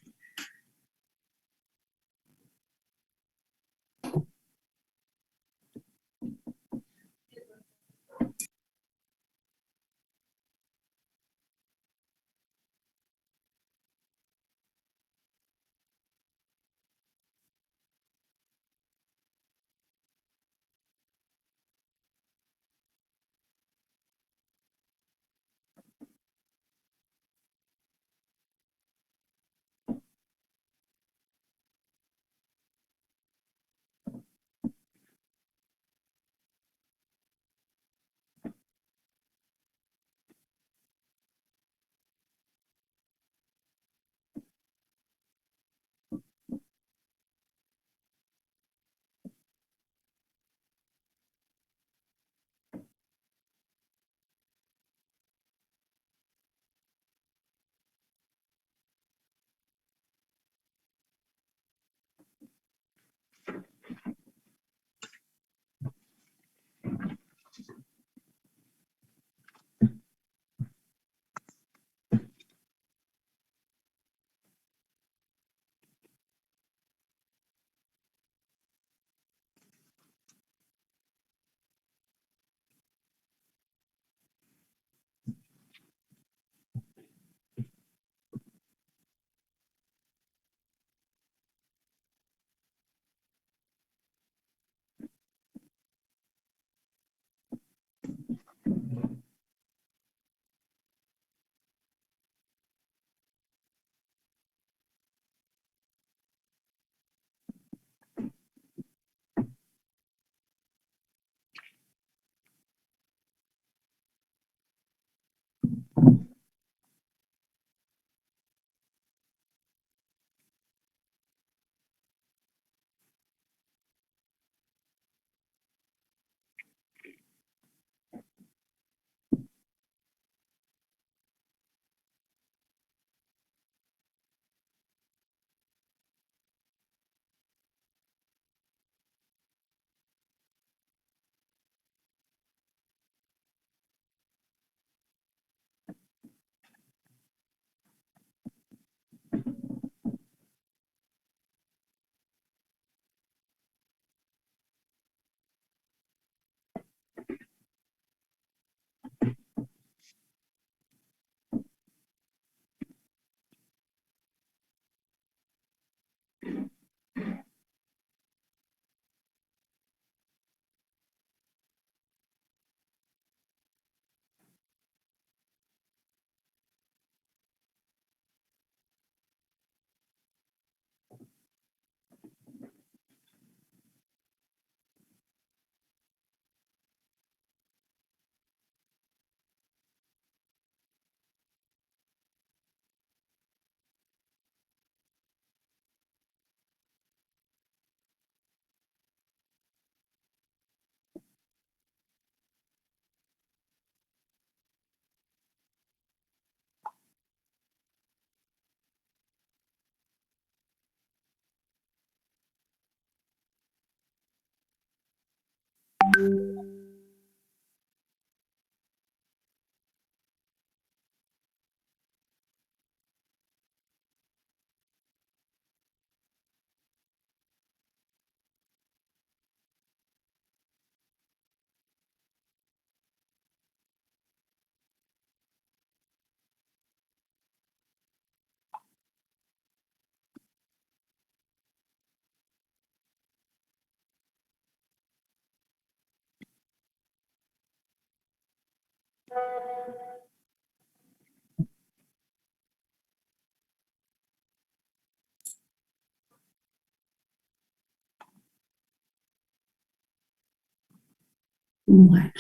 Bueno.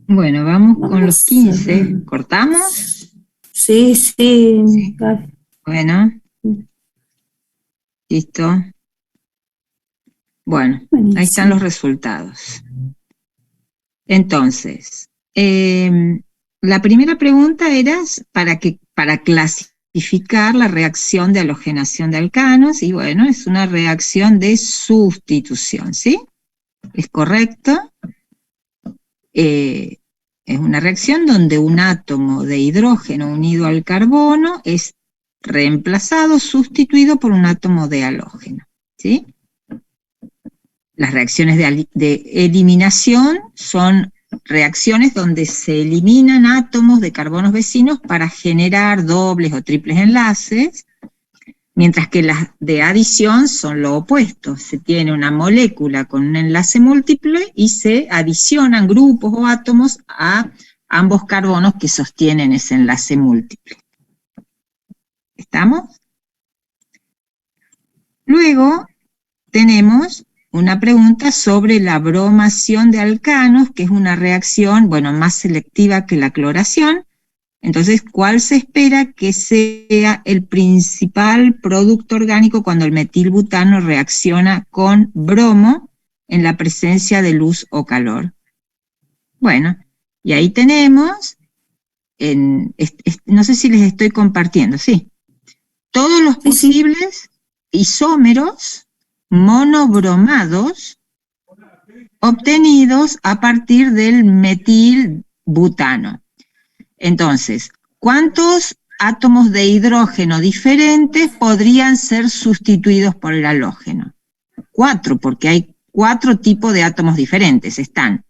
Bueno, vamos con los 15. ¿Cortamos? Sí, sí. Sí. Bueno. Listo. Bueno, Buenísimo. ahí están los resultados. Entonces, la primera pregunta era para clasificar la reacción de halogenación de alcanos, y bueno, es una reacción de sustitución, ¿sí? ¿Es correcto? Es una reacción donde un átomo de hidrógeno unido al carbono es reemplazado, sustituido por un átomo de halógeno, ¿sí? Las reacciones de eliminación son reacciones donde se eliminan átomos de carbonos vecinos para generar dobles o triples enlaces, mientras que las de adición son lo opuesto. Se tiene una molécula con un enlace múltiple y se adicionan grupos o átomos a ambos carbonos que sostienen ese enlace múltiple. ¿Estamos? Luego tenemos una pregunta sobre la bromación de alcanos, que es una reacción, bueno, más selectiva que la cloración. Entonces, ¿cuál se espera que sea el principal producto orgánico cuando el metilbutano reacciona con bromo en la presencia de luz o calor? Bueno, y ahí tenemos, no sé si les estoy compartiendo, sí, todos los posibles isómeros monobromados obtenidos a partir del metilbutano. Entonces, ¿cuántos átomos de hidrógeno diferentes podrían ser sustituidos por el halógeno? 4, porque hay 4 tipos de átomos diferentes. Están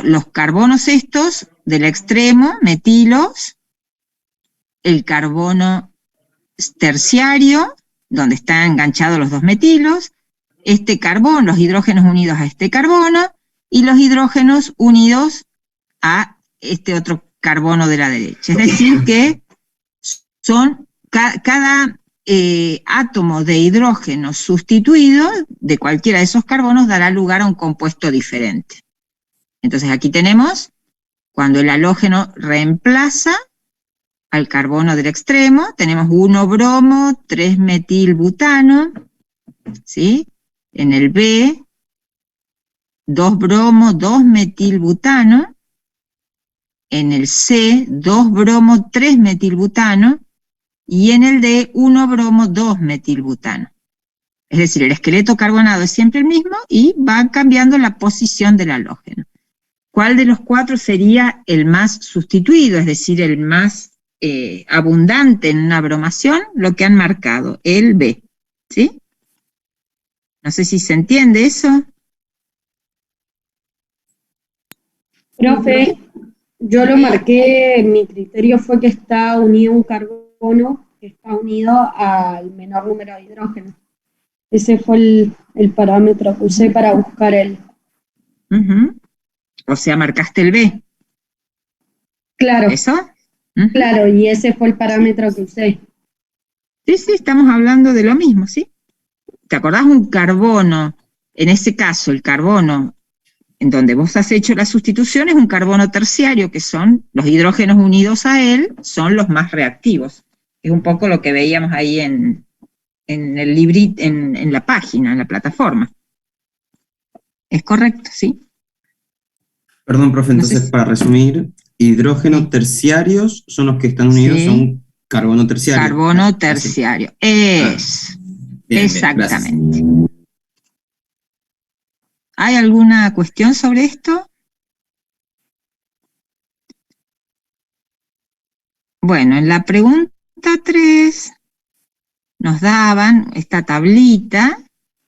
los carbonos estos del extremo, metilos, el carbono terciario, donde están enganchados los 2 metilos, este carbono, los hidrógenos unidos a este carbono, y los hidrógenos unidos a este otro carbono de la derecha. Es decir que son cada átomo de hidrógeno sustituido de cualquiera de esos carbonos dará lugar a un compuesto diferente. Entonces aquí tenemos cuando el halógeno reemplaza al carbono del extremo, tenemos 1 bromo, 3 metilbutano, ¿sí? En el B, 2 bromo, 2 metilbutano. En el C, 2 bromo, 3 metilbutano. Y en el D, 1 bromo, 2 metilbutano. Es decir, el esqueleto carbonado es siempre el mismo y va cambiando la posición del halógeno. ¿Cuál de los 4 sería el más sustituido, es decir, el más abundante en una bromación? Lo que han marcado, el B, ¿sí? No sé si se entiende eso. Profe, yo lo marqué, mi criterio fue que está unido un carbono que está unido al menor número de hidrógenos. Ese fue el parámetro que usé para buscar el... O sea, marcaste el B. Claro. ¿Eso? Claro, y ese fue el parámetro que usé. Sí, sí, estamos hablando de lo mismo, ¿sí? ¿Te acordás un carbono? En ese caso, el carbono en donde vos has hecho la sustitución es un carbono terciario, que son los hidrógenos unidos a él, son los más reactivos. Es un poco lo que veíamos ahí en el librito, en la página, en la plataforma. ¿Es correcto, sí? Perdón, profe, entonces para resumir, hidrógenos terciarios son los que están unidos a un carbono terciario. Carbono terciario, es. Bien, exactamente. Bien, ¿Hay alguna cuestión sobre esto? Bueno, en la pregunta 3 nos daban esta tablita,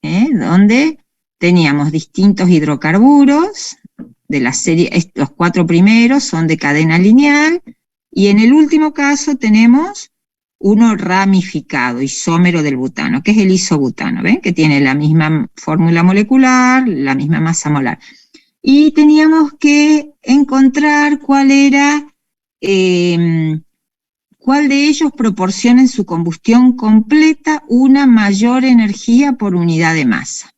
donde teníamos distintos hidrocarburos de la serie, los 4 primeros son de cadena lineal, y en el último caso tenemos uno ramificado, isómero del butano, que es el isobutano, ¿ven? Que tiene la misma fórmula molecular, la misma masa molar. Y teníamos que encontrar cuál era, cuál de ellos proporciona en su combustión completa una mayor energía por unidad de masa.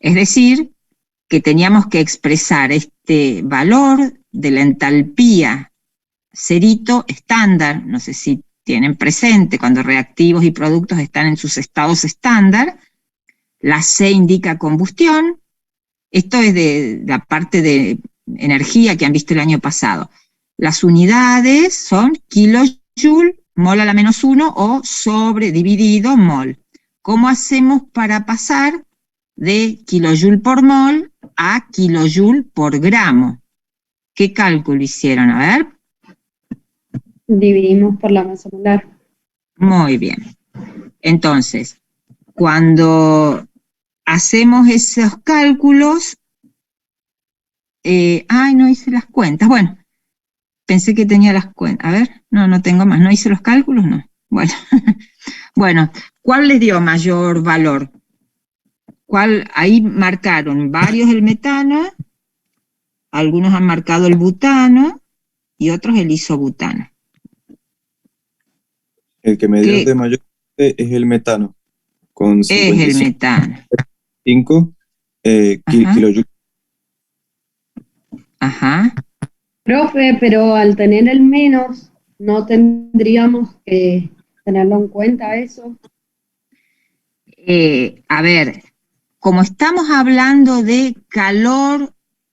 Es decir, que teníamos que expresar este valor de la entalpía cerito estándar, no sé si tienen presente, cuando reactivos y productos están en sus estados estándar, la C indica combustión, esto es de la parte de energía que han visto el año pasado. Las unidades son kilojoule, mol a la -1 o sobre dividido mol. ¿Cómo hacemos para pasar de kilojoule por mol a kilojoule por gramo? ¿Qué cálculo hicieron? A ver. Dividimos por la masa molar. Muy bien. Entonces, cuando hacemos esos cálculos, no hice las cuentas. Bueno, pensé que tenía las cuentas. A ver, no tengo más. ¿No hice los cálculos? No. Bueno, bueno, ¿cuál les dio mayor valor? Ahí marcaron varios el metano, algunos han marcado el butano y otros el isobutano. El que me dio de mayor es el metano, con 55. Es el metano. 5 kilojoules. Ajá. Profe, pero al tener el menos, ¿no tendríamos que tenerlo en cuenta eso? A ver, como estamos hablando de calor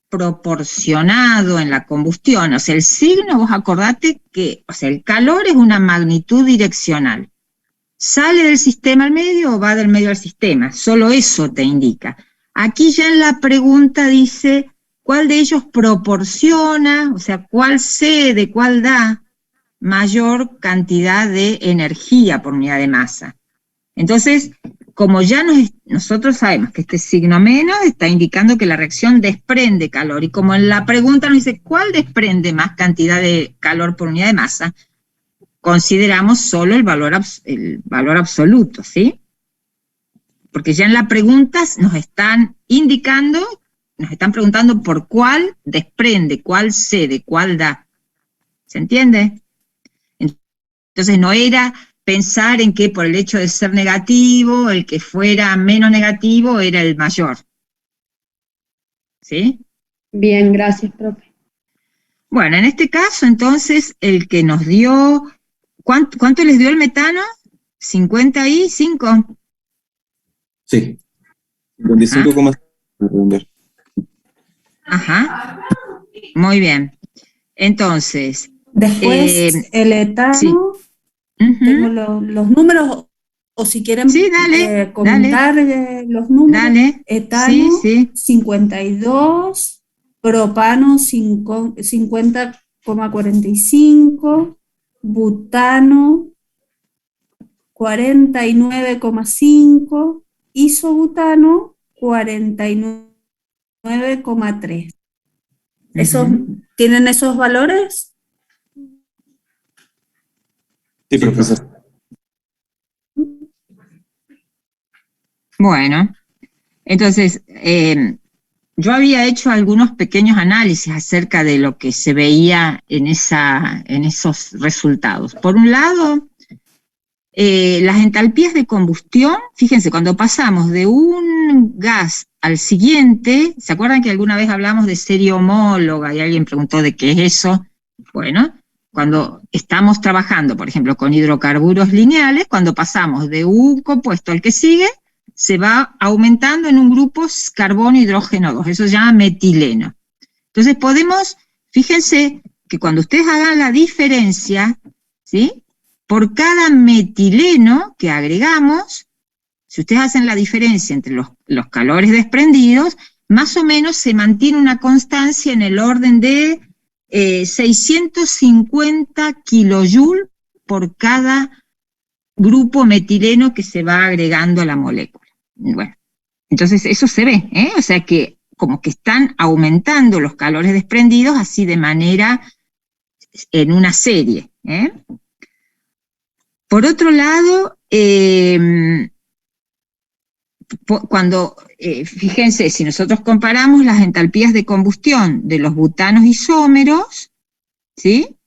proporcionado en la combustión, o sea, el signo, vos acordate que, o sea, el calor es una magnitud direccional. ¿Sale del sistema al medio o va del medio al sistema? Solo eso te indica. Aquí ya en la pregunta dice, ¿cuál de ellos proporciona, o sea, cuál cede, cuál da mayor cantidad de energía por unidad de masa? Entonces, como ya nosotros sabemos que este signo menos está indicando que la reacción desprende calor, y como en la pregunta nos dice ¿cuál desprende más cantidad de calor por unidad de masa?, consideramos solo el valor absoluto, ¿sí? Porque ya en la pregunta nos están indicando, nos están preguntando por cuál desprende, cuál cede, cuál da. ¿Se entiende? Entonces no era pensar en que por el hecho de ser negativo, el que fuera menos negativo era el mayor. ¿Sí? Bien, gracias, profe. Bueno, en este caso, entonces, el que nos dio, ¿cuánto les dio el metano? ¿55? Sí. 55,5. Ajá. Muy bien. Entonces. Después, el etano. Sí. Tengo los números, o si quieren comentar los números. Dale. Etano, 52, propano 50,45, butano 49,5, isobutano 49,3. ¿Tienen esos valores? Sí, profesor. Bueno, entonces, yo había hecho algunos pequeños análisis acerca de lo que se veía en esos resultados. Por un lado, las entalpías de combustión, fíjense, cuando pasamos de un gas al siguiente, ¿se acuerdan que alguna vez hablamos de serie homóloga y alguien preguntó de qué es eso? Bueno, cuando estamos trabajando, por ejemplo, con hidrocarburos lineales, cuando pasamos de un compuesto al que sigue, se va aumentando en un grupo carbono-hidrógeno 2, eso se llama metileno. Entonces podemos, fíjense que cuando ustedes hagan la diferencia, ¿sí?, por cada metileno que agregamos, si ustedes hacen la diferencia entre los calores desprendidos, más o menos se mantiene una constancia en el orden de 650 kilojoule por cada grupo metileno que se va agregando a la molécula. Bueno, entonces eso se ve, o sea que como que están aumentando los calores desprendidos así de manera en una serie. Por otro lado, fíjense, si nosotros comparamos las entalpías de combustión de los butanos isómeros, ¿sí?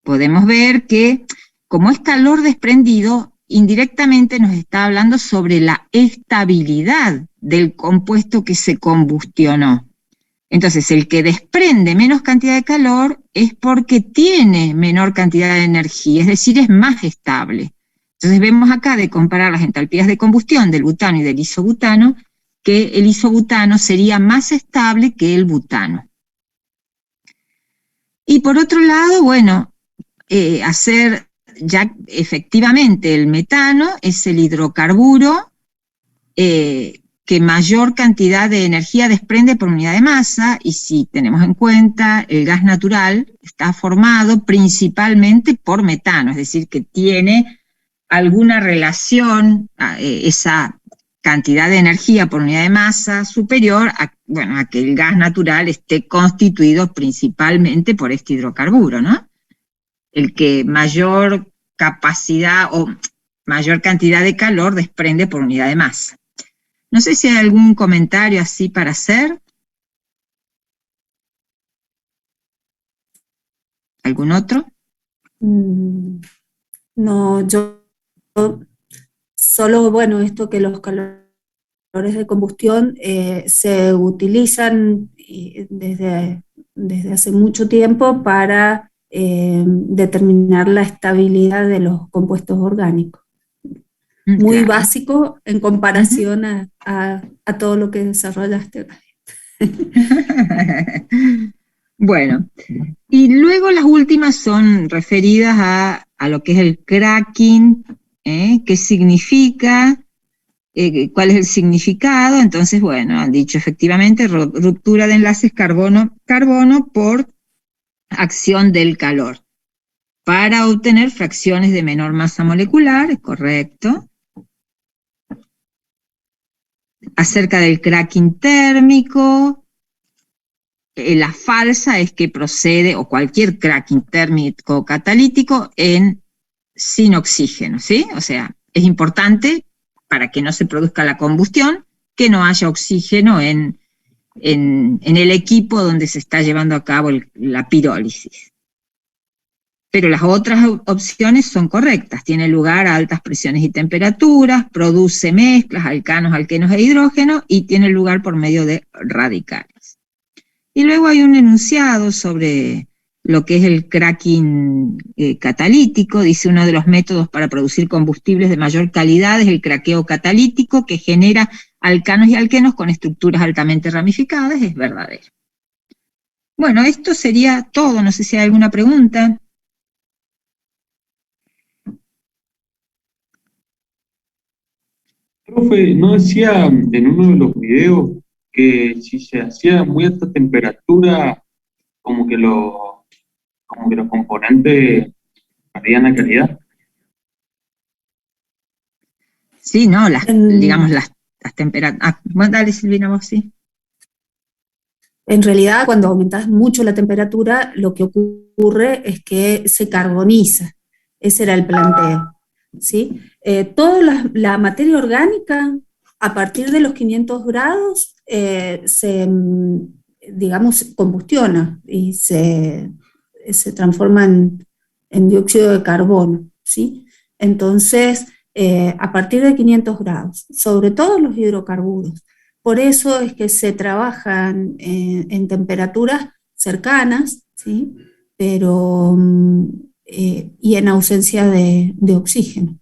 Podemos ver que como es calor desprendido, indirectamente nos está hablando sobre la estabilidad del compuesto que se combustionó. Entonces, el que desprende menos cantidad de calor es porque tiene menor cantidad de energía, es decir, es más estable. Entonces vemos acá, de comparar las entalpías de combustión del butano y del isobutano, que el isobutano sería más estable que el butano. Y por otro lado, bueno, hacer ya efectivamente el metano es el hidrocarburo que mayor cantidad de energía desprende por unidad de masa, y si tenemos en cuenta el gas natural está formado principalmente por metano, es decir, que tiene alguna relación esa cantidad de energía por unidad de masa superior a que el gas natural esté constituido principalmente por este hidrocarburo, ¿no? El que mayor capacidad o mayor cantidad de calor desprende por unidad de masa. No sé si hay algún comentario así para hacer. ¿Algún otro? No, yo solo, bueno, esto que los calores de combustión se utilizan desde hace mucho tiempo para determinar la estabilidad de los compuestos orgánicos. Muy claro. Básico en comparación a todo lo que desarrollaste. Bueno, y luego las últimas son referidas a lo que es el cracking, qué significa, cuál es el significado. Entonces, bueno, han dicho efectivamente ruptura de enlaces carbono-carbono por acción del calor, para obtener fracciones de menor masa molecular, es correcto. Acerca del cracking térmico, la falsa es que procede, o cualquier cracking térmico catalítico, sin oxígeno, ¿sí? O sea, es importante para que no se produzca la combustión que no haya oxígeno en el equipo donde se está llevando a cabo la pirólisis. Pero las otras opciones son correctas. Tiene lugar a altas presiones y temperaturas, produce mezclas, alcanos, alquenos e hidrógeno, y tiene lugar por medio de radicales. Y luego hay un enunciado sobre lo que es el cracking catalítico. Dice: uno de los métodos para producir combustibles de mayor calidad es el craqueo catalítico, que genera alcanos y alquenos con estructuras altamente ramificadas. Es verdadero. Bueno, esto sería todo. No sé si hay alguna pregunta. Profe, ¿no decía en uno de los videos que si se hacía muy alta temperatura, como que los componentes perdían la calidad? Sí, no, digamos las temperaturas. Bueno, dale, Silvina, vos sí. En realidad, cuando aumentas mucho la temperatura, lo que ocurre es que se carboniza. Ese era el planteo, ¿sí? Toda la materia orgánica, a partir de los 500 grados, digamos, combustiona y se transforma en dióxido de carbono, ¿sí? Entonces, a partir de 500 grados, sobre todo los hidrocarburos. Por eso es que se trabajan en temperaturas cercanas, ¿sí? Pero, y en ausencia de oxígeno.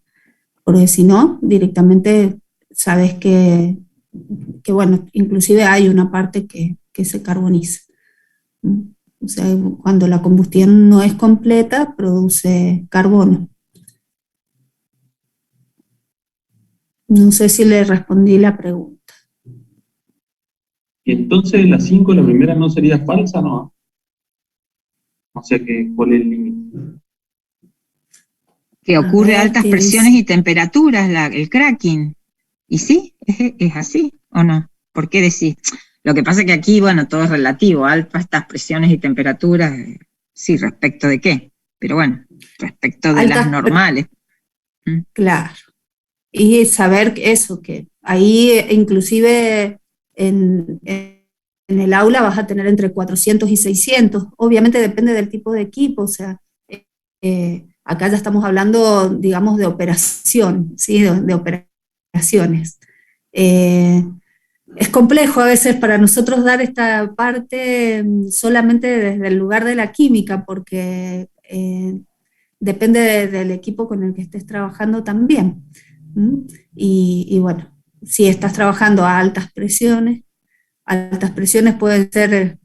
Porque si no, directamente sabes que bueno, inclusive hay una parte que se carboniza. O sea, cuando la combustión no es completa, produce carbono. No sé si le respondí la pregunta. Y entonces la 5, la primera no sería falsa, ¿no? O sea que, ¿cuál es el límite? Que ocurre a ver, altas ¿qué presiones dice? y temperaturas, el cracking. ¿Y sí? ¿Es así o no? ¿Por qué decís? Lo que pasa es que aquí, bueno, todo es relativo, altas presiones y temperaturas, sí, ¿respecto de qué? Pero bueno, respecto de las normales. Claro. Y saber eso, que ahí inclusive en el aula vas a tener entre 400 y 600. Obviamente depende del tipo de equipo, o sea, acá ya estamos hablando, digamos, de operación, ¿sí? De operaciones. Es complejo a veces para nosotros dar esta parte solamente desde el lugar de la química, porque depende del equipo con el que estés trabajando también. Y bueno, si estás trabajando a altas presiones pueden ser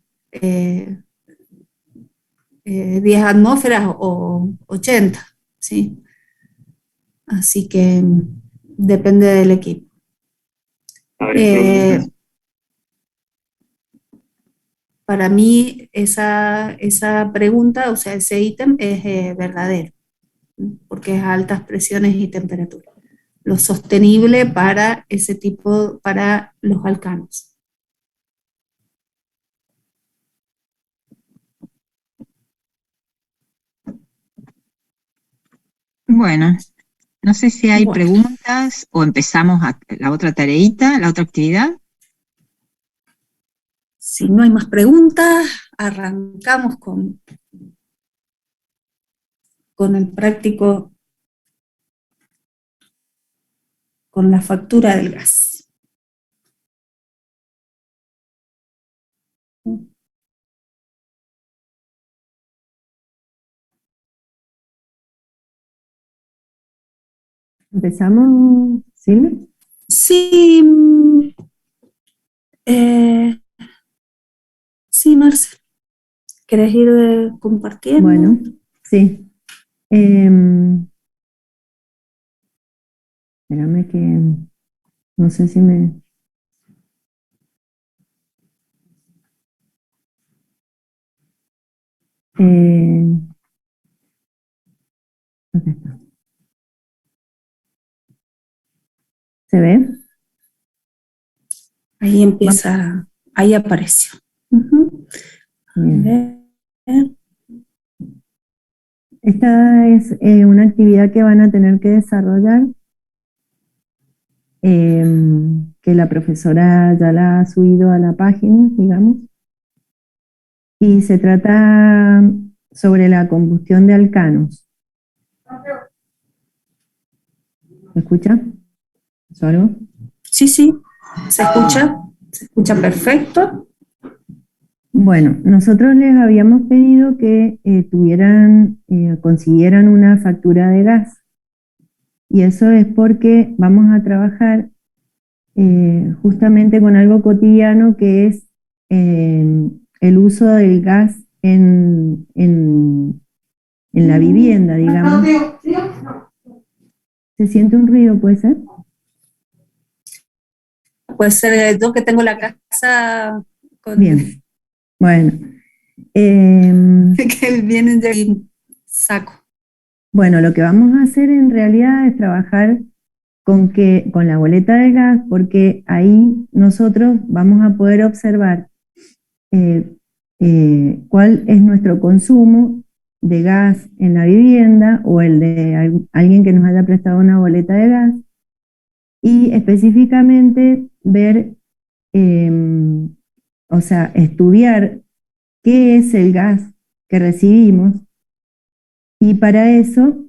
10 atmósferas o 80, ¿sí? Así que depende del equipo. Para mí esa pregunta, o sea, ese ítem es verdadero, porque es a altas presiones y temperaturas. Lo sostenible para ese tipo, para los alcanos. Bueno, no sé si hay preguntas o empezamos la otra tareita, la otra actividad. Si no hay más preguntas, arrancamos con el práctico, con la factura del gas. ¿Empezamos, Silvia? Sí, sí, Marcel. ¿Querés ir compartiendo? Bueno, sí. Espérame que no sé si me... ¿dónde está? ¿Se ve? Ahí empieza, ahí apareció. Esta es una actividad que van a tener que desarrollar, que la profesora ya la ha subido a la página, digamos, y se trata sobre la combustión de alcanos. ¿Se escucha? ¿Eso algo? Sí, se escucha perfecto. Bueno, nosotros les habíamos pedido que consiguieran una factura de gas, y eso es porque vamos a trabajar justamente con algo cotidiano, que es el uso del gas en la vivienda, digamos. ¿Se siente un ruido, puede ser? Puede ser yo que tengo la casa con... Bien, bueno. que vienen de ahí, saco. Bueno, lo que vamos a hacer en realidad es trabajar con la boleta de gas, porque ahí nosotros vamos a poder observar cuál es nuestro consumo de gas en la vivienda, o el de alguien que nos haya prestado una boleta de gas, y específicamente ver, o sea, estudiar qué es el gas que recibimos, y para eso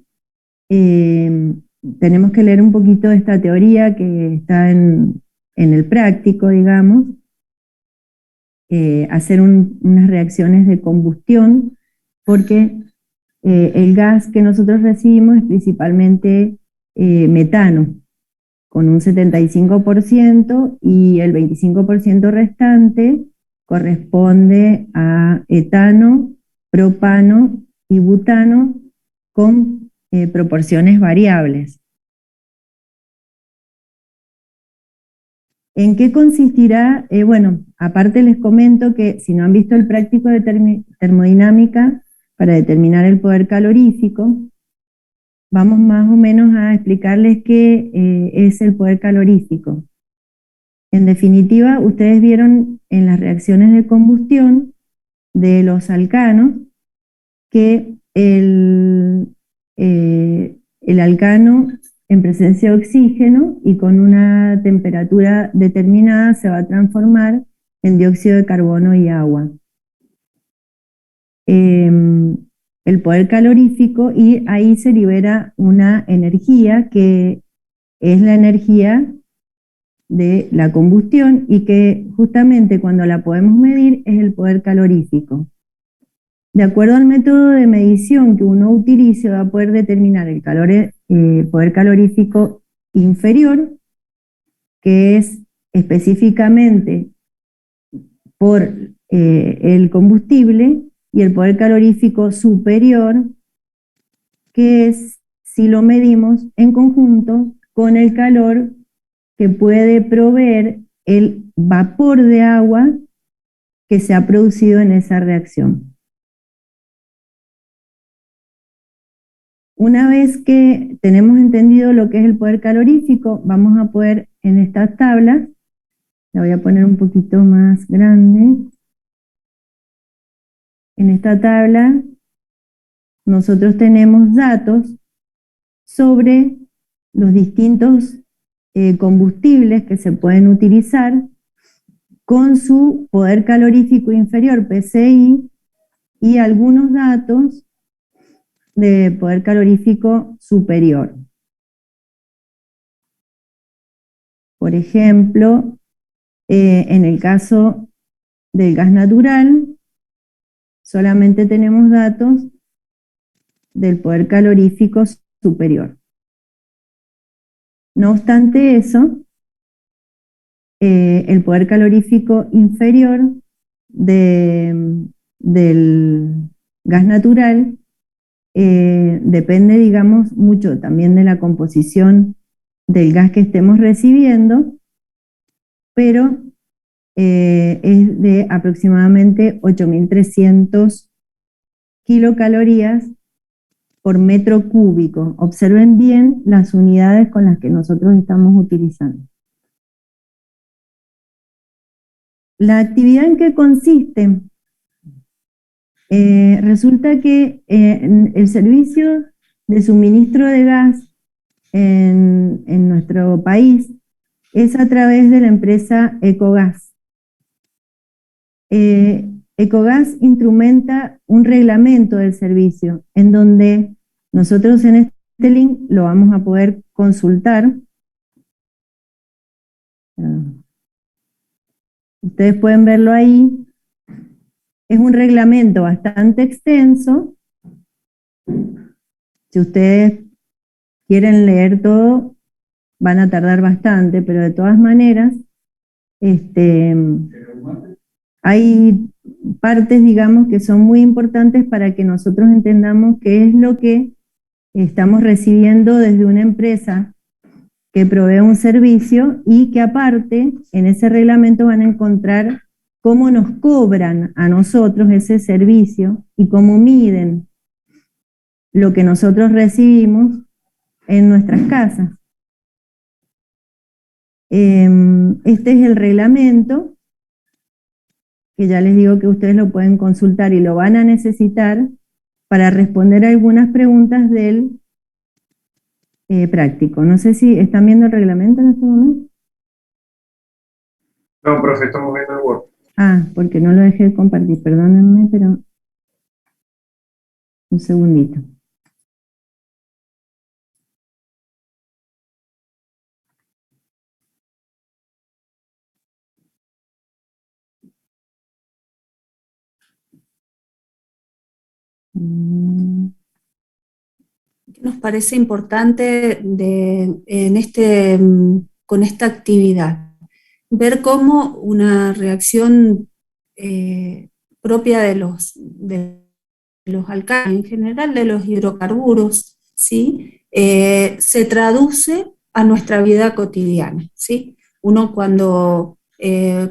tenemos que leer un poquito de esta teoría que está en el práctico, digamos, hacer unas reacciones de combustión, porque el gas que nosotros recibimos es principalmente metano, con un 75%, y el 25% restante corresponde a etano, propano y butano, con proporciones variables. ¿En qué consistirá? Bueno, aparte les comento que si no han visto el práctico de termodinámica para determinar el poder calorífico, vamos más o menos a explicarles qué es el poder calorífico. En definitiva, ustedes vieron en las reacciones de combustión de los alcanos que el alcano en presencia de oxígeno y con una temperatura determinada se va a transformar en dióxido de carbono y agua. El poder calorífico, y ahí se libera una energía que es la energía de la combustión y que justamente cuando la podemos medir es el poder calorífico. De acuerdo al método de medición que uno utilice, va a poder determinar el poder calorífico inferior, que es específicamente por el combustible, y el poder calorífico superior, que es si lo medimos en conjunto con el calor que puede proveer el vapor de agua que se ha producido en esa reacción. Una vez que tenemos entendido lo que es el poder calorífico, vamos a poder en estas tablas, la voy a poner un poquito más grande. En esta tabla nosotros tenemos datos sobre los distintos combustibles que se pueden utilizar con su poder calorífico inferior, PCI, y algunos datos de poder calorífico superior. Por ejemplo, en el caso del gas natural, solamente tenemos datos del poder calorífico superior. No obstante eso, el poder calorífico inferior del gas natural depende, digamos, mucho también de la composición del gas que estemos recibiendo, pero es de aproximadamente 8.300 kilocalorías por metro cúbico. Observen bien las unidades con las que nosotros estamos utilizando. La actividad en qué consiste. Resulta que el servicio de suministro de gas en nuestro país es a través de la empresa Ecogas. Ecogas instrumenta un reglamento del servicio en donde nosotros en este link lo vamos a poder consultar. Ustedes pueden verlo ahí. Es un reglamento bastante extenso. Si ustedes quieren leer todo, van a tardar bastante, pero de todas maneras, hay partes, digamos, que son muy importantes para que nosotros entendamos qué es lo que estamos recibiendo desde una empresa que provee un servicio y que aparte, en ese reglamento van a encontrar cómo nos cobran a nosotros ese servicio y cómo miden lo que nosotros recibimos en nuestras casas. Este es el reglamento, que ya les digo que ustedes lo pueden consultar y lo van a necesitar para responder algunas preguntas del práctico. No sé si están viendo el reglamento en este momento. No, profe, estamos viendo el Word. Ah, porque no lo dejé de compartir, perdónenme, pero un segundito. Nos parece importante con esta actividad, ver cómo una reacción propia de los alcanos, en general de los hidrocarburos, ¿sí? Se traduce a nuestra vida cotidiana, ¿sí? uno cuando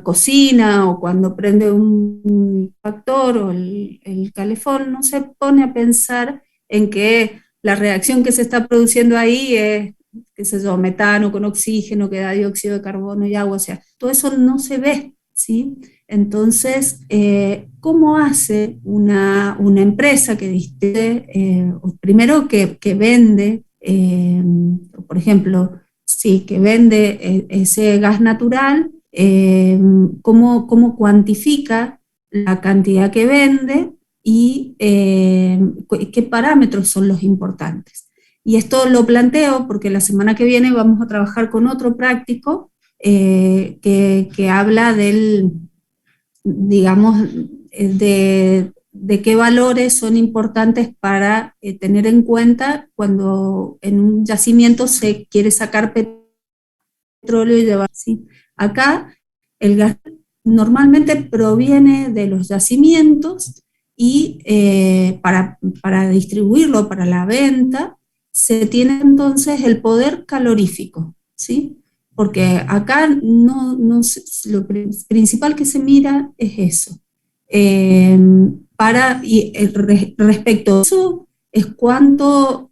cocina o cuando prende un factor o el calefón, no se pone a pensar en que la reacción que se está produciendo ahí es, qué sé yo, metano con oxígeno, que da dióxido de carbono y agua, o sea, todo eso no se ve, ¿sí? Entonces, ¿cómo hace una empresa que distribuye, primero que vende, por ejemplo, sí, que vende ese gas natural, cómo cuantifica la cantidad que vende y qué parámetros son los importantes? Y esto lo planteo porque la semana que viene vamos a trabajar con otro práctico que habla del, digamos, de qué valores son importantes para tener en cuenta cuando en un yacimiento se quiere sacar petróleo y llevar. ¿Sí? Acá el gas normalmente proviene de los yacimientos y para distribuirlo, para la venta, se tiene entonces el poder calorífico, ¿sí? Porque acá lo principal que se mira es eso. Respecto a eso, es cuánto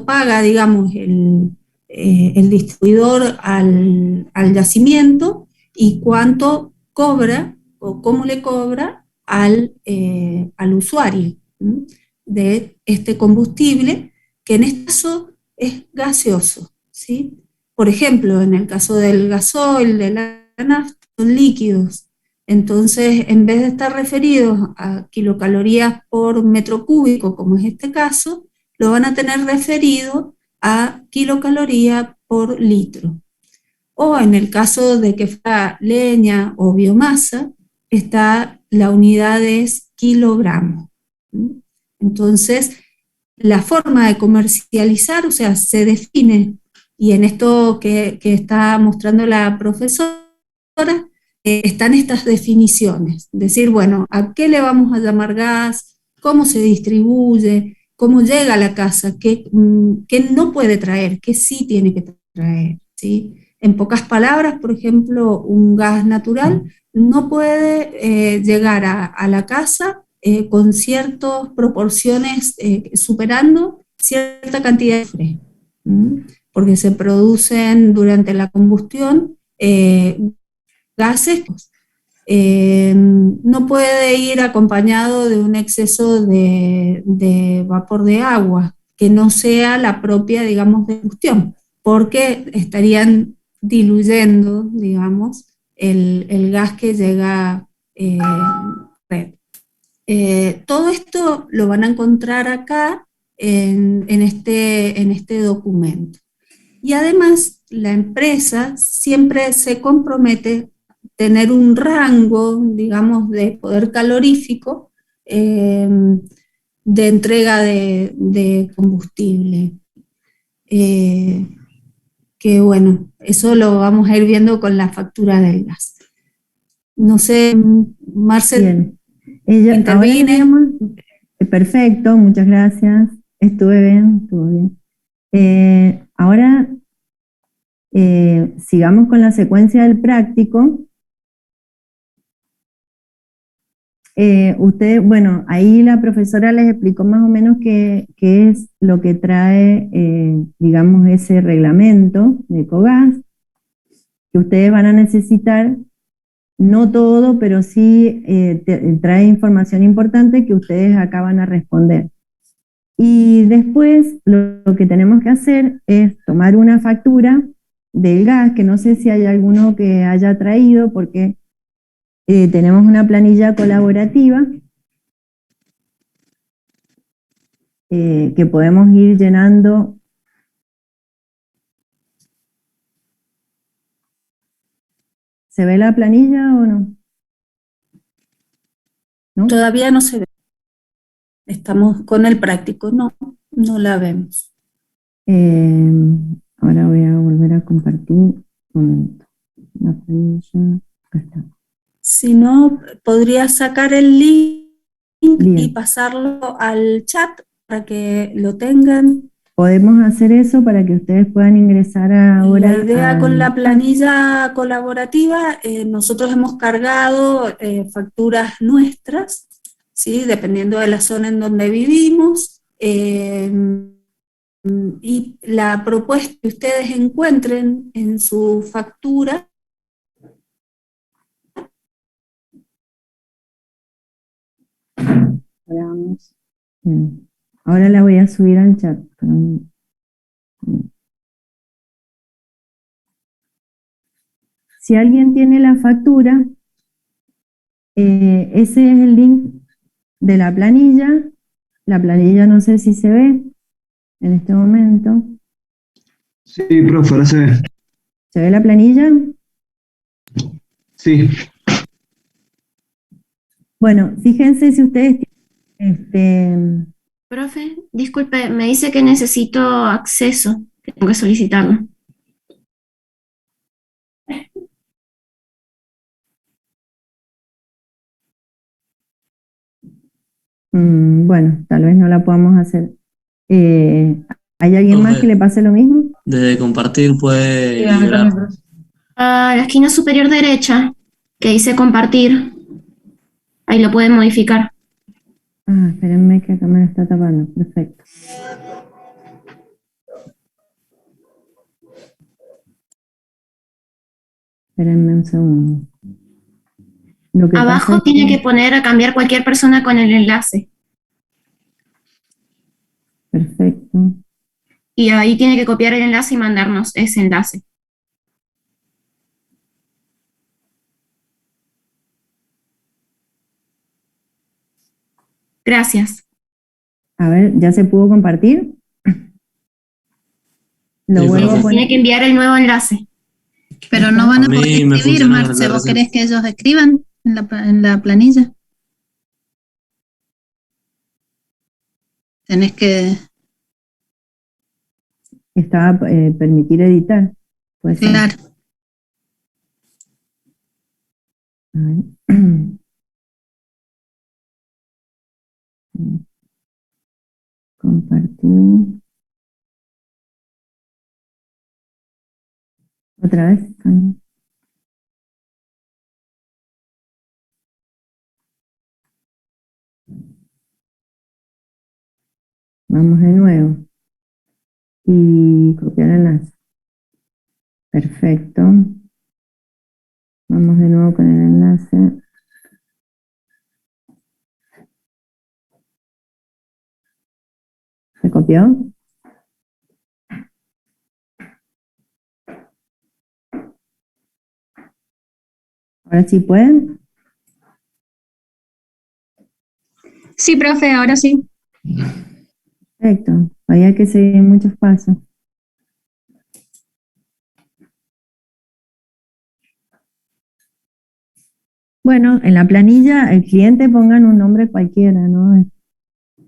paga, digamos, el distribuidor al yacimiento y cuánto cobra o cómo le cobra al usuario de este combustible, que en este caso es gaseoso, ¿sí? Por ejemplo, en el caso del gasoil, de la nafta, son líquidos. Entonces, en vez de estar referidos a kilocalorías por metro cúbico, como es este caso, lo van a tener referido a kilocaloría por litro. O en el caso de que fuera leña o biomasa, la unidad es kilogramo. Entonces, la forma de comercializar, o sea, se define, y en esto que está mostrando la profesora, están estas definiciones. Decir, bueno, ¿a qué le vamos a llamar gas? ¿Cómo se distribuye? ¿Cómo llega a la casa? ¿Qué no puede traer? ¿Qué sí tiene que traer? ¿Sí? En pocas palabras, por ejemplo, un gas natural no puede llegar a la casa con ciertas proporciones, superando cierta cantidad de azufre, porque se producen durante la combustión gases. No puede ir acompañado de un exceso de vapor de agua, que no sea la propia, digamos, de combustión, porque estarían diluyendo, digamos, el gas que llega a red. Todo esto lo van a encontrar acá en este documento. Y además, la empresa siempre se compromete a tener un rango, digamos, de poder calorífico de entrega de combustible. Que bueno, eso lo vamos a ir viendo con la factura del gas. No sé, Marcel, ¿interviene? Perfecto, muchas gracias. Estuvo bien. Ahora sigamos con la secuencia del práctico. Bueno, ahí la profesora les explicó más o menos qué es lo que trae, digamos, ese reglamento de EcoGas, que ustedes van a necesitar, no todo, pero sí trae información importante que ustedes acá van a responder. Y después lo que tenemos que hacer es tomar una factura del gas, que no sé si hay alguno que haya traído, porque tenemos una planilla colaborativa que podemos ir llenando. ¿Se ve la planilla o no? ¿No? Todavía no se ve. Estamos con el práctico, no la vemos. Ahora voy a volver a compartir. La planilla, acá está. Si no, podría sacar el link y pasarlo al chat para que lo tengan podemos hacer eso para que ustedes puedan ingresar ahora. La idea con la planilla colaborativa, nosotros hemos cargado facturas nuestras, ¿sí? Dependiendo de la zona en donde vivimos, y la propuesta que ustedes encuentren en su factura Ahora la voy a subir al chat. Si alguien tiene la factura, ese es el link de la planilla. La planilla no sé si se ve en este momento. Sí, profe, ahora se ve. ¿Se ve la planilla? Sí. Bueno, fíjense si ustedes tienen, Profe, disculpe, me dice que necesito acceso, que tengo que solicitarlo. bueno, tal vez no la podamos hacer. ¿Hay alguien más que le pase lo mismo? Desde compartir puede liberar. A la esquina superior derecha, que dice compartir, ahí lo pueden modificar. Ah, espérenme que acá me lo está tapando. Perfecto. Espérenme un segundo. Lo que Abajo pasa es tiene que poner a cambiar cualquier persona con el enlace. Perfecto. Y ahí tiene que copiar el enlace y mandarnos ese enlace. Gracias. A ver, ¿ya se pudo compartir? Lo vuelvo a poner. Tiene que enviar el nuevo enlace. Pero no van a poder escribir, Marce. ¿Vos querés que ellos escriban en la planilla? Tenés que... Estaba permitir editar. Puede ser. Claro. A ver. Compartir. Otra vez. Vamos de nuevo. Y copiar el enlace. Perfecto. Vamos de nuevo con el enlace. ¿Se copió? ¿Ahora sí pueden? Sí, profe, ahora sí. Perfecto. Había que seguir muchos pasos. Bueno, en la planilla, el cliente pongan un nombre cualquiera, ¿no?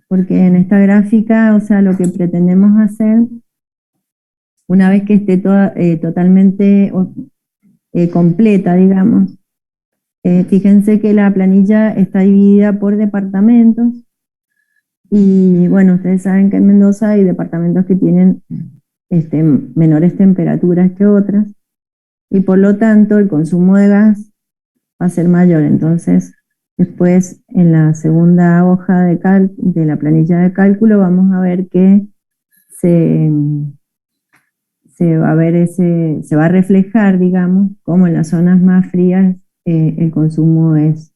Porque en esta gráfica, o sea, lo que pretendemos hacer, una vez que esté toda, totalmente completa, digamos, fíjense que la planilla está dividida por departamentos y, bueno, ustedes saben que en Mendoza hay departamentos que tienen menores temperaturas que otras y por lo tanto el consumo de gas va a ser mayor. Entonces, después en la segunda hoja de la planilla de cálculo vamos a ver que se va a reflejar, digamos, como en las zonas más frías el consumo es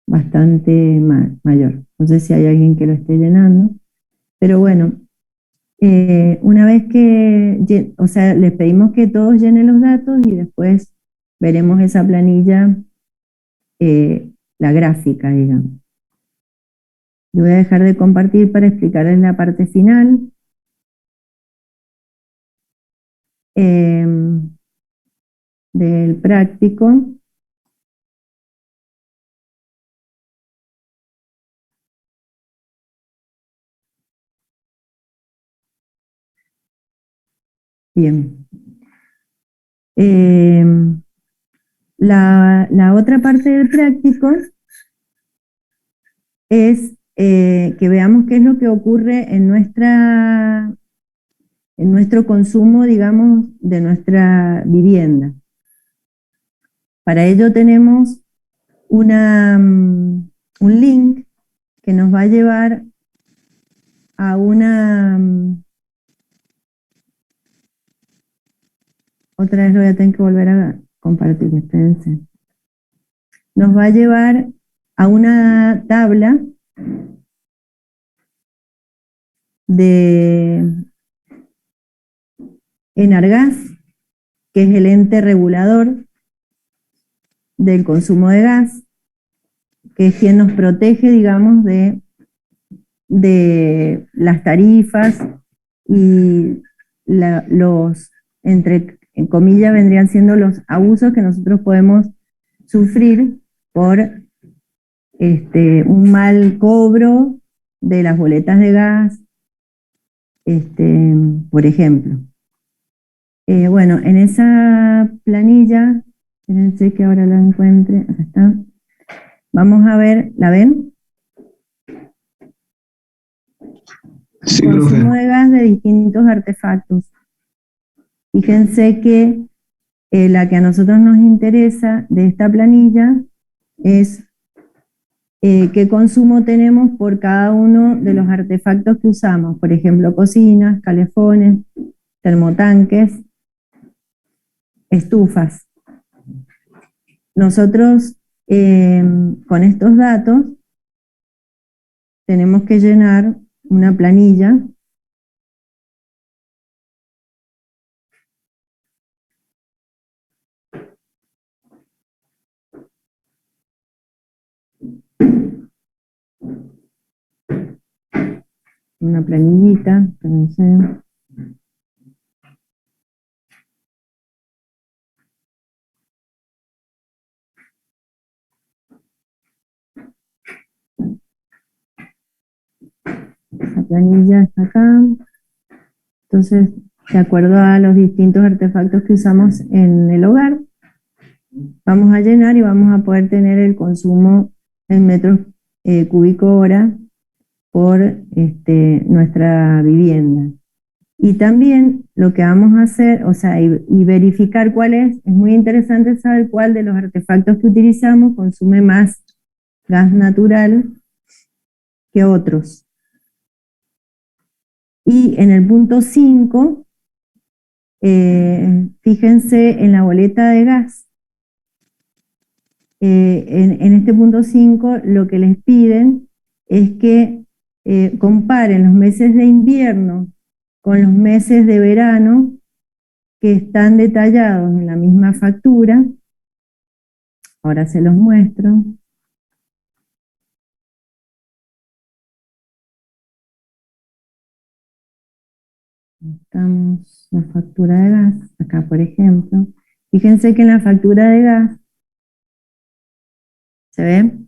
bastante mayor. No sé si hay alguien que lo esté llenando, pero bueno, una vez que, o sea, les pedimos que todos llenen los datos y después veremos esa planilla, la gráfica, digamos. Yo voy a dejar de compartir para explicarles la parte final. Del práctico. Bien. La otra parte del práctico es que veamos qué es lo que ocurre en nuestra en nuestro consumo, digamos, de nuestra vivienda. Para ello tenemos un link que nos va a llevar a una... Otra vez lo voy a tener que volver a compartir, espérense. Nos va a llevar a una tabla de Enargas, que es el ente regulador del consumo de gas, que es quien nos protege, digamos, de las tarifas y los, entre comillas, vendrían siendo los abusos que nosotros podemos sufrir por un mal cobro de las boletas de gas, por ejemplo. Bueno, en esa planilla, espérense que ahora la encuentre, acá está. Vamos a ver, ¿la ven? Sí, Consumo profe. de gas de distintos artefactos. Fíjense que la que a nosotros nos interesa de esta planilla es qué consumo tenemos por cada uno de los artefactos que usamos. Por ejemplo, cocinas, calefones, termotanques, estufas. Nosotros con estos datos tenemos que llenar una planilla espérense. La planilla está acá. Entonces, de acuerdo a los distintos artefactos que usamos en el hogar, vamos a llenar y vamos a poder tener el consumo en metros cúbicos hora por nuestra vivienda. Y también lo que vamos a hacer, o sea, y verificar cuál es muy interesante saber cuál de los artefactos que utilizamos consume más gas natural que otros. Y en el punto 5, fíjense en la boleta de gas. En este punto 5 lo que les piden es que comparen los meses de invierno con los meses de verano que están detallados en la misma factura. Ahora se los muestro. Estamos la factura de gas, acá por ejemplo. Fíjense que en la factura de gas, ¿se ve?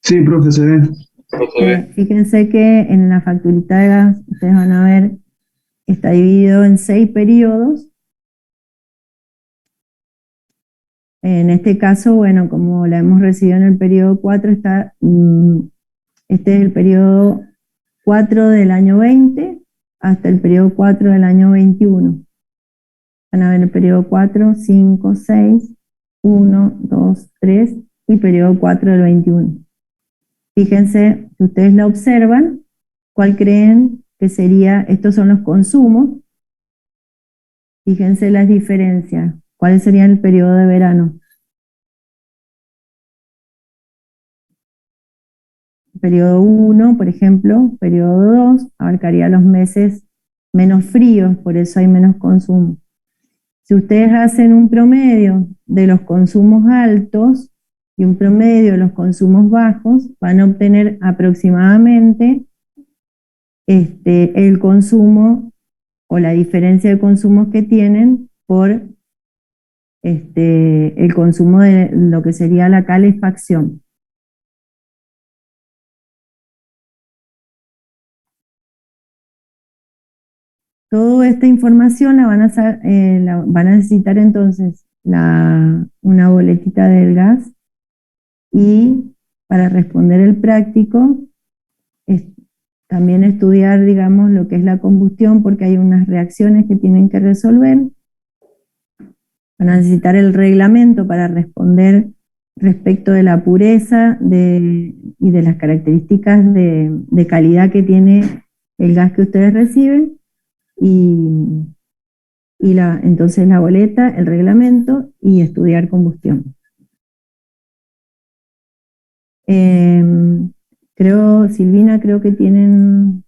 Sí, profe, se ve. Fíjense que en la facturita de gas, ustedes van a ver, está dividido en 6 periodos. En este caso, bueno, como la hemos recibido en el periodo 4, este es el periodo 4 del año 20 hasta el periodo 4 del año 21. Van a ver el periodo 4, 5, 6, 1, 2, 3 y periodo 4 del 21. Fíjense, si ustedes la observan, ¿cuál creen que sería? Estos son los consumos. Fíjense las diferencias. ¿Cuál sería el periodo de verano? Periodo 1, por ejemplo, periodo 2, abarcaría los meses menos fríos, por eso hay menos consumo. Si ustedes hacen un promedio de los consumos altos y un promedio de los consumos bajos, van a obtener aproximadamente el consumo o la diferencia de consumos que tienen por el consumo de lo que sería la calefacción. Toda esta información la van a necesitar entonces una boletita del gas, y para responder el práctico también estudiar, digamos, lo que es la combustión, porque hay unas reacciones que tienen que resolver. Van a necesitar el reglamento para responder respecto de la pureza y de las características de calidad que tiene el gas que ustedes reciben, entonces la boleta, el reglamento y estudiar combustión. Silvina, creo que tienen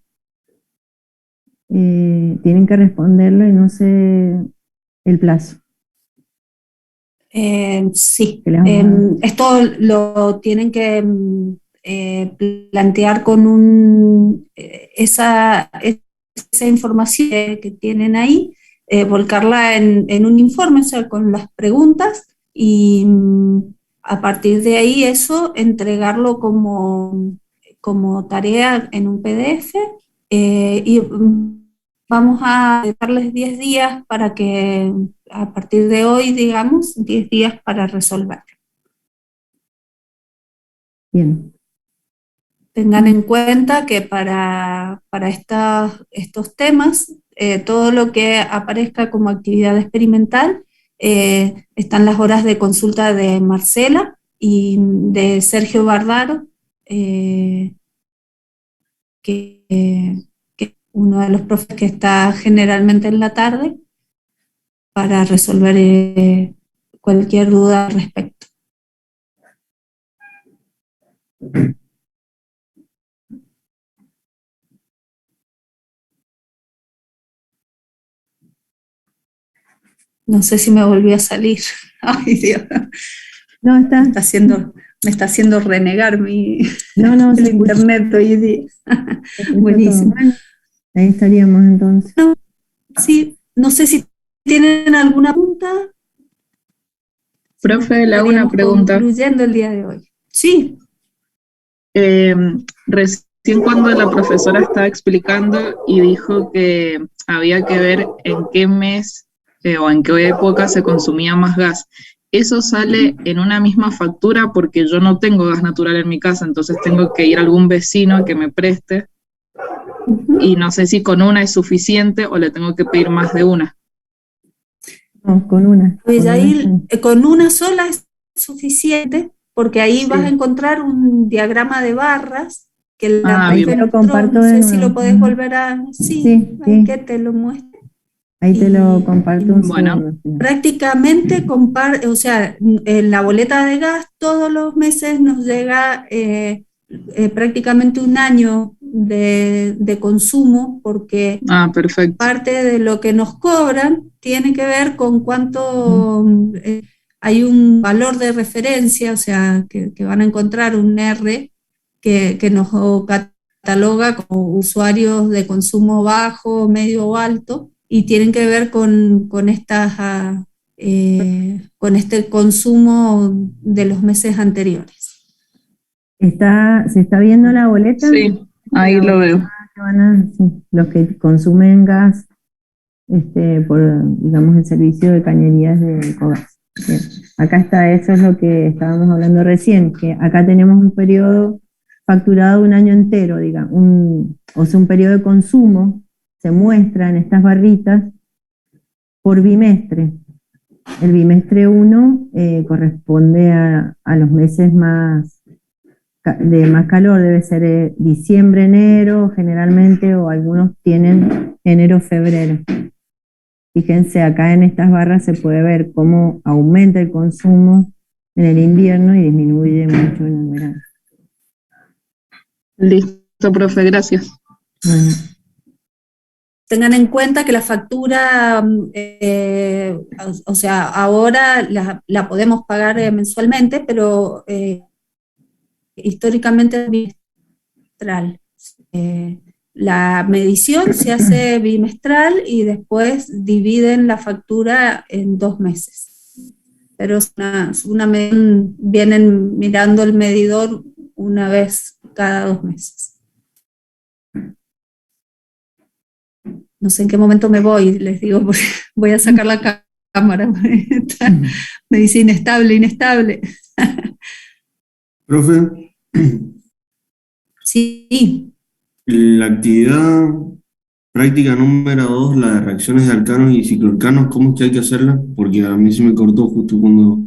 que responderlo y no sé el plazo. Sí, esto lo tienen que plantear con esa información que tienen ahí, volcarla en un informe, o sea, con las preguntas, y a partir de ahí eso, entregarlo como tarea en un PDF, y vamos a darles 10 días para que, a partir de hoy, digamos, 10 días para resolver. Bien. Tengan en cuenta que para estos temas, todo lo que aparezca como actividad experimental, están las horas de consulta de Marcela y de Sergio Bardaro, que uno de los profes que está generalmente en la tarde, para resolver cualquier duda al respecto. No sé si me volví a salir. Ay, Dios. No, está. Me está haciendo renegar el internet hoy día. Buenísimo. Ahí estaríamos entonces. Sí, no sé si tienen alguna pregunta. Profe, le hago una pregunta. Concluyendo el día de hoy. Sí. Recién cuando la profesora estaba explicando y dijo que había que ver en qué mes o en qué época se consumía más gas. Eso sale en una misma factura porque yo no tengo gas natural en mi casa, entonces tengo que ir a algún vecino que me preste. Y no sé si con una es suficiente o le tengo que pedir más de una. No, con una. Pues ahí con una sola es suficiente, porque ahí vas a encontrar un diagrama de barras que la lo comparto, no sé si lo podés volver a... Sí, ahí que te lo muestre. Ahí te lo comparto un segundo. Prácticamente, o sea, en la boleta de gas todos los meses nos llega prácticamente un año de consumo, porque parte de lo que nos cobran tiene que ver con cuánto hay un valor de referencia, o sea, que van a encontrar un R que nos cataloga como usuarios de consumo bajo, medio o alto, y tienen que ver con este consumo de los meses anteriores. ¿Se está viendo la boleta? Sí, ahí lo veo. Los que consumen gas por, digamos, el servicio de cañerías de Cogas. Bien. Acá está, eso es lo que estábamos hablando recién, que acá tenemos un periodo facturado un año entero, digamos, o sea, un periodo de consumo, se muestra en estas barritas por bimestre. El bimestre 1 corresponde a los meses de más calor, debe ser diciembre, enero, generalmente, o algunos tienen enero, febrero. Fíjense, acá en estas barras se puede ver cómo aumenta el consumo en el invierno y disminuye mucho en el verano. Listo, profe, gracias. Bueno. Tengan en cuenta que la factura, o sea, ahora la podemos pagar mensualmente, pero históricamente es bimestral. La medición se hace bimestral y después dividen la factura en 2 meses. Pero es vienen mirando el medidor una vez cada 2 meses. No sé en qué momento me voy, les digo, porque voy a sacar la cámara. Me dice inestable. Profe. Sí. La actividad práctica número 2, la de reacciones de alcanos y cicloalcanos, ¿cómo es que hay que hacerla? Porque a mí se me cortó justo cuando...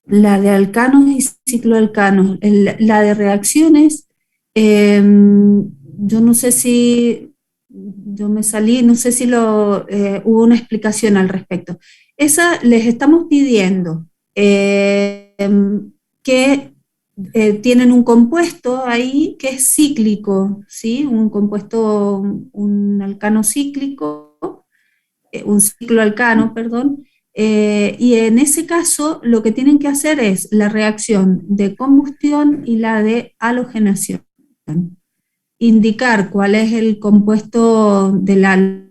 La de alcanos y cicloalcanos. La de reacciones, yo no sé si, yo me salí, no sé si hubo una explicación al respecto. Esa les estamos pidiendo que tienen un compuesto ahí que es cíclico, ¿sí? Un compuesto, un alcano cíclico, un cicloalcano, perdón, y en ese caso lo que tienen que hacer es la reacción de combustión y la de halogenación. Indicar cuál es el compuesto de la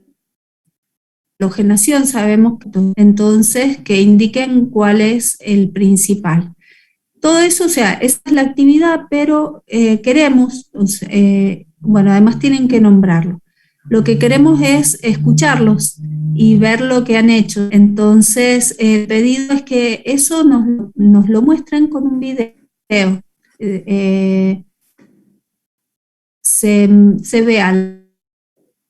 halogenación, sabemos entonces que indiquen cuál es el principal. Todo eso, o sea, esa es la actividad, pero queremos, bueno, además tienen que nombrarlo. Lo que queremos es escucharlos y ver lo que han hecho. Entonces, el pedido es que eso nos lo muestren con un video. Se vea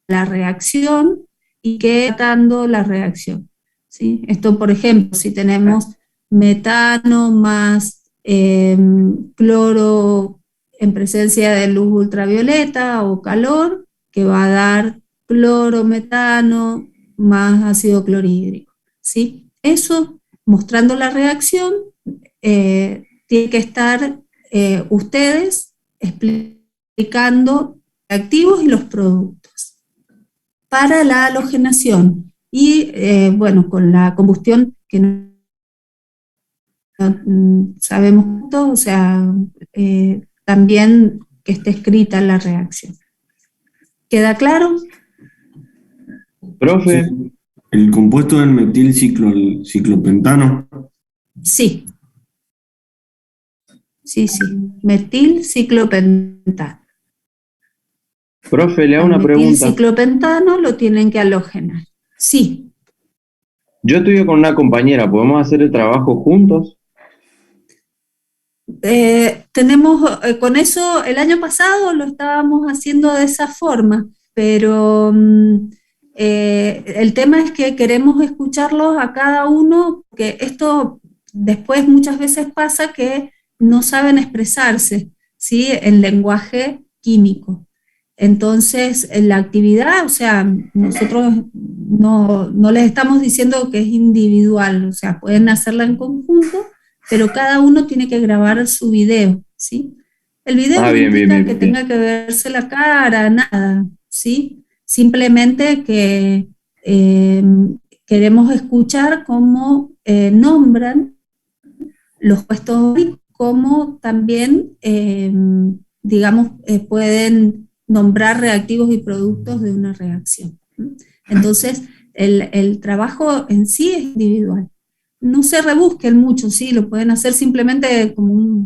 la reacción y que tratando la reacción, ¿sí? Esto, por ejemplo, si tenemos metano más cloro en presencia de luz ultravioleta o calor, que va a dar clorometano más ácido clorhídrico, ¿sí? Eso, mostrando la reacción, tiene que estar ustedes explicando activos y los productos. Para la halogenación y, bueno, con la combustión que no sabemos todo, o sea, también que esté escrita la reacción. ¿Queda claro? Profe, ¿el compuesto del metilciclopentano? Sí. Sí, metilciclopentano. Profe, le hago una pregunta. Metilciclopentano lo tienen que halogenar. Sí. Yo estudio con una compañera, ¿podemos hacer el trabajo juntos? Tenemos, con eso, el año pasado lo estábamos haciendo de esa forma, pero el tema es que queremos escucharlos a cada uno, porque esto después muchas veces pasa que no saben expresarse, ¿sí? En lenguaje químico. Entonces, en la actividad, o sea, nosotros no les estamos diciendo que es individual, o sea, pueden hacerla en conjunto, pero cada uno tiene que grabar su video, ¿sí? El video no implica que tenga que verse la cara, nada, ¿sí? Simplemente que queremos escuchar cómo nombran los puestos, cómo también, digamos, pueden nombrar reactivos y productos de una reacción. Entonces, el trabajo en sí es individual. No se rebusquen mucho, sí, lo pueden hacer simplemente como un